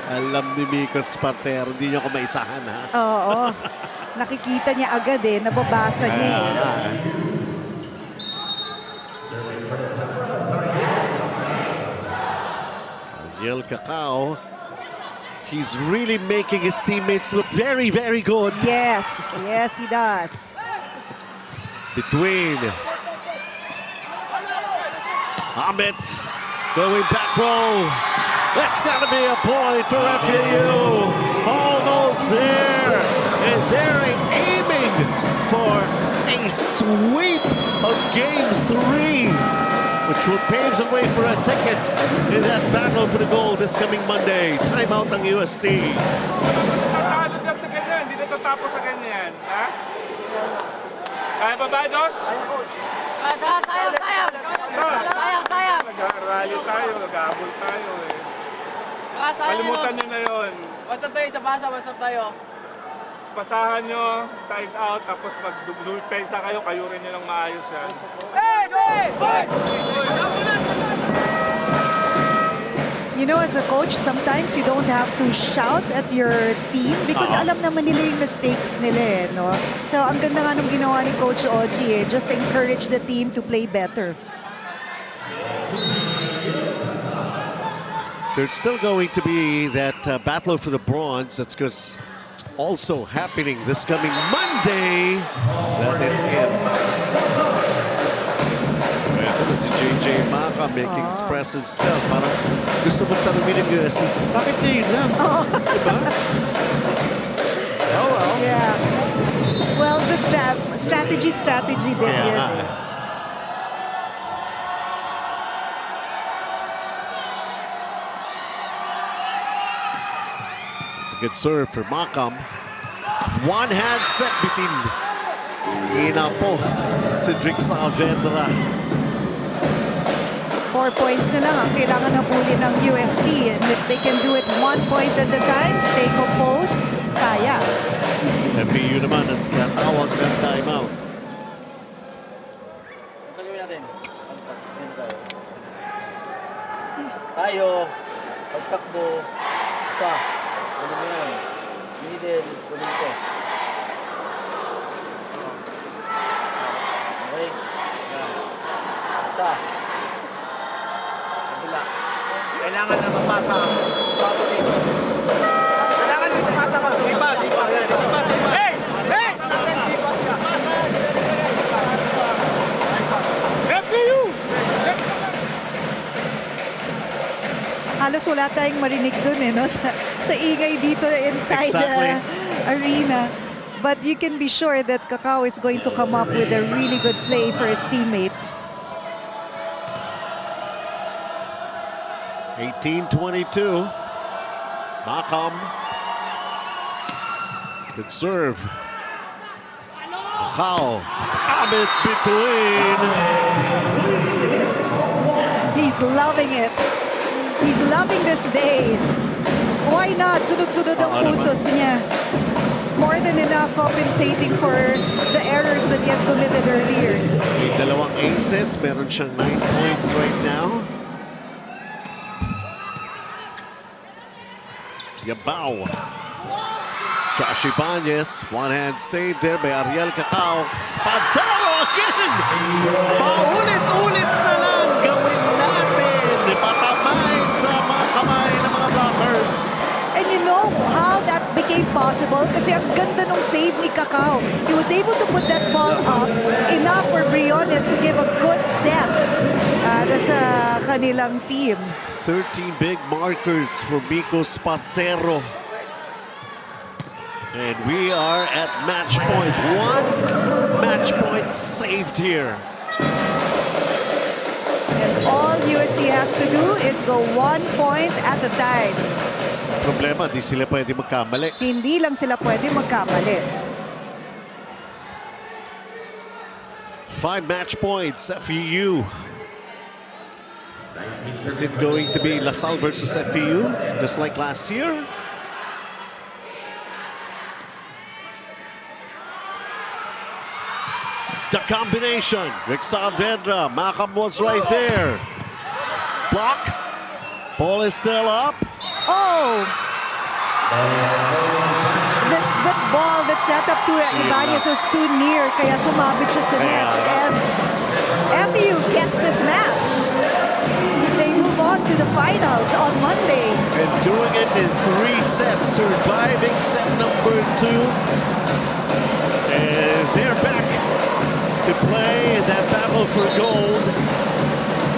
Alam ni Miko Sparter, hindi niyo ako maisahan ha. Oo. Nakikita niya agad nababasa niya Ariel Cacao, he's really making his teammates look very, very good. Yes, yes he does. Between Ahmed going back row. That's got to be a point for FEU. Almost there. And they're aiming for a sweep of Game 3, which will pave the way for a ticket in that battle for the gold this coming Monday. Timeout ang UST. Tatalo dyan sa ganyan, hindi na tatapos sa ganyan. Ha? Kaya pa ba, Josh? Sayang, sayang. Sayang, sayang. Nag-rally tayo, nag-aabol tayo eh. Sayang. Kalimutan nyo na yun. What's up tayo sa basa? What's up tayo? Pasahan nyo, side out, tapos mag-pensa kayo, kayo rin nyo lang maayos yan. You know, as a coach, sometimes you don't have to shout at your team because alam naman nila yung mistakes nila no? So, ang ganda nga nung ginawa ni Coach Oji just encourage the team to play better. There's still going to be that battle for the bronze. That's because also happening this coming Monday. That is in. So ito na si JJ Maka making his presence felt. Parang gusto mong tanungin ng UST, bakit ngayon lang? Diba? Oh well. Yeah. Well, the strategy din yun. It's a good serve for Makam. One hand set between Inapos, Cedric Saavedra. 4 points na lang ang kailangan habulin ng UST. And if they can do it 1 point at a time, stay composed, kaya. FEU naman ang katawag ng timeout. Ito gawin natin. Tayo, pagtakbo, isa. Ano mo yan? Middle, kunin ko. Okay? Yan. Isa. Kabila. Kailangan na mapasa. Bago dito. Kailangan dito mapasa ka. Lipas. Lipas. Hey! Hey! FEU! Halos wala tayong marinig dun no? sa ingay dito inside Exactly. the arena. But you can be sure that Cacao is going to come up with a really good play for his teammates. 18-22. Makam. Good serve. Cacao. Ahmed between. He's loving it. He's loving this day. Why not? Sunod-sunod ang utos niya. More than enough compensating for the errors that he had committed earlier. May dalawang aces. Meron siyang 9 points right now. Yabaw. Josh Ibanez. One hand save there by Ariel Cacao. Spadaro again! Paulit-ulit na lang gawin natin. Patamain sa mga kamay ng mga blockers. And you know how that became possible? Kasi ang ganda nung save ni Cacao. He was able to put that ball up enough for Briones to give a good set para sa kanilang team. 13 big markers for Miko Spartero. And we are at match point. One match point saved here. And all UST has to do is go 1 point at a time. Problema, di sila pwede magkamali. Hindi lang sila pwede magkamali. 5 match points, FEU. Is it going to be LaSalle versus FEU, just like last year? The combination, Rick Saavedra, Makam was right there. block. Ball is still up. Oh! That ball that set up to Ibanez was too near, kaya sumabit siya sa net. And FEU gets this match. They move on to the finals on Monday. And doing it in 3 sets, surviving set number 2. And they're back to play in that battle for gold.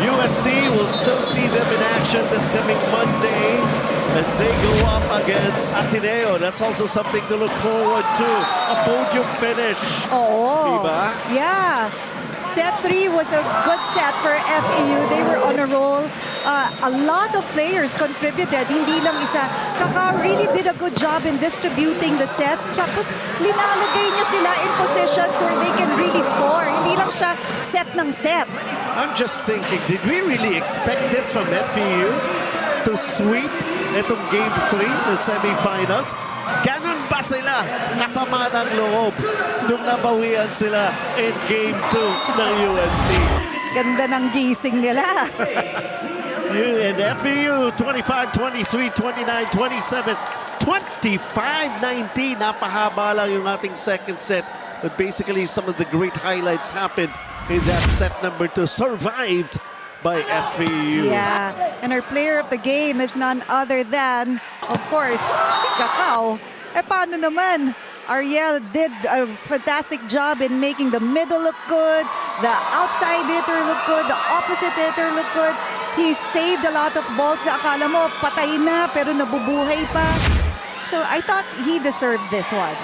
UST will still see them in action this coming Monday as they go up against Ateneo. That's also something to look forward to. A podium finish. Oo. Diba? Yeah. Set 3 was a good set for FEU. They were on a roll. A lot of players contributed. Hindi lang isa. Kakao really did a good job in distributing the sets. Tapos linalagay niya sila in positions where they can really score. Hindi lang siya set ng set. I'm just thinking, did we really expect this from FEU to sweep itong Game 3 ng semifinals? Ganon ba sila kasama ng loob nung nabawian sila in Game 2 ng UST? Ganda ng gising nila. And FEU 25-23, 29-27, 25-19. Napahaba lang yung ating second set. But basically some of the great highlights happened in that set number 2, survived by FEU. Yeah, and our player of the game is none other than, of course, si Kakao. Paano naman? Ariel did a fantastic job in making the middle look good, the outside hitter look good, the opposite hitter look good. He saved a lot of balls na akala mo patay na pero nabubuhay pa. So I thought he deserved this one.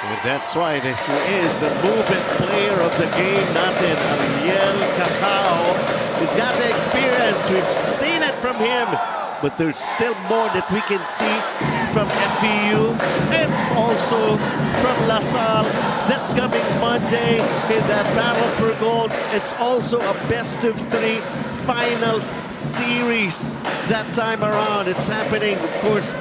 And that's right, he is the movement player of the game, natin, Ariel Kakao. He's got the experience, we've seen it from him, but there's still more that we can see from FEU and also from LaSalle this coming Monday in that battle for gold. It's also a best-of-3 finals series that time around. It's happening, of course,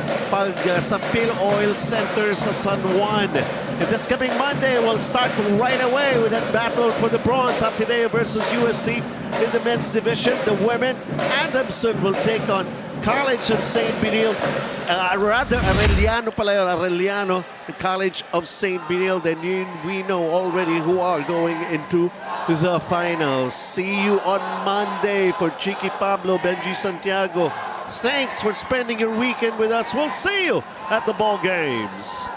sa Phil Oil Center sa San Juan. And this coming Monday, we'll start right away with that battle for the bronze. Ateneo versus UST in the men's division. The women, Adamson will take on College of St. Benil. Arellano pala yun, Arellano, the College of St. Benil. Then we know already who are going into the finals. See you on Monday for Chiqui Pablo, Benji Santiago. Thanks for spending your weekend with us. We'll see you at the ball games.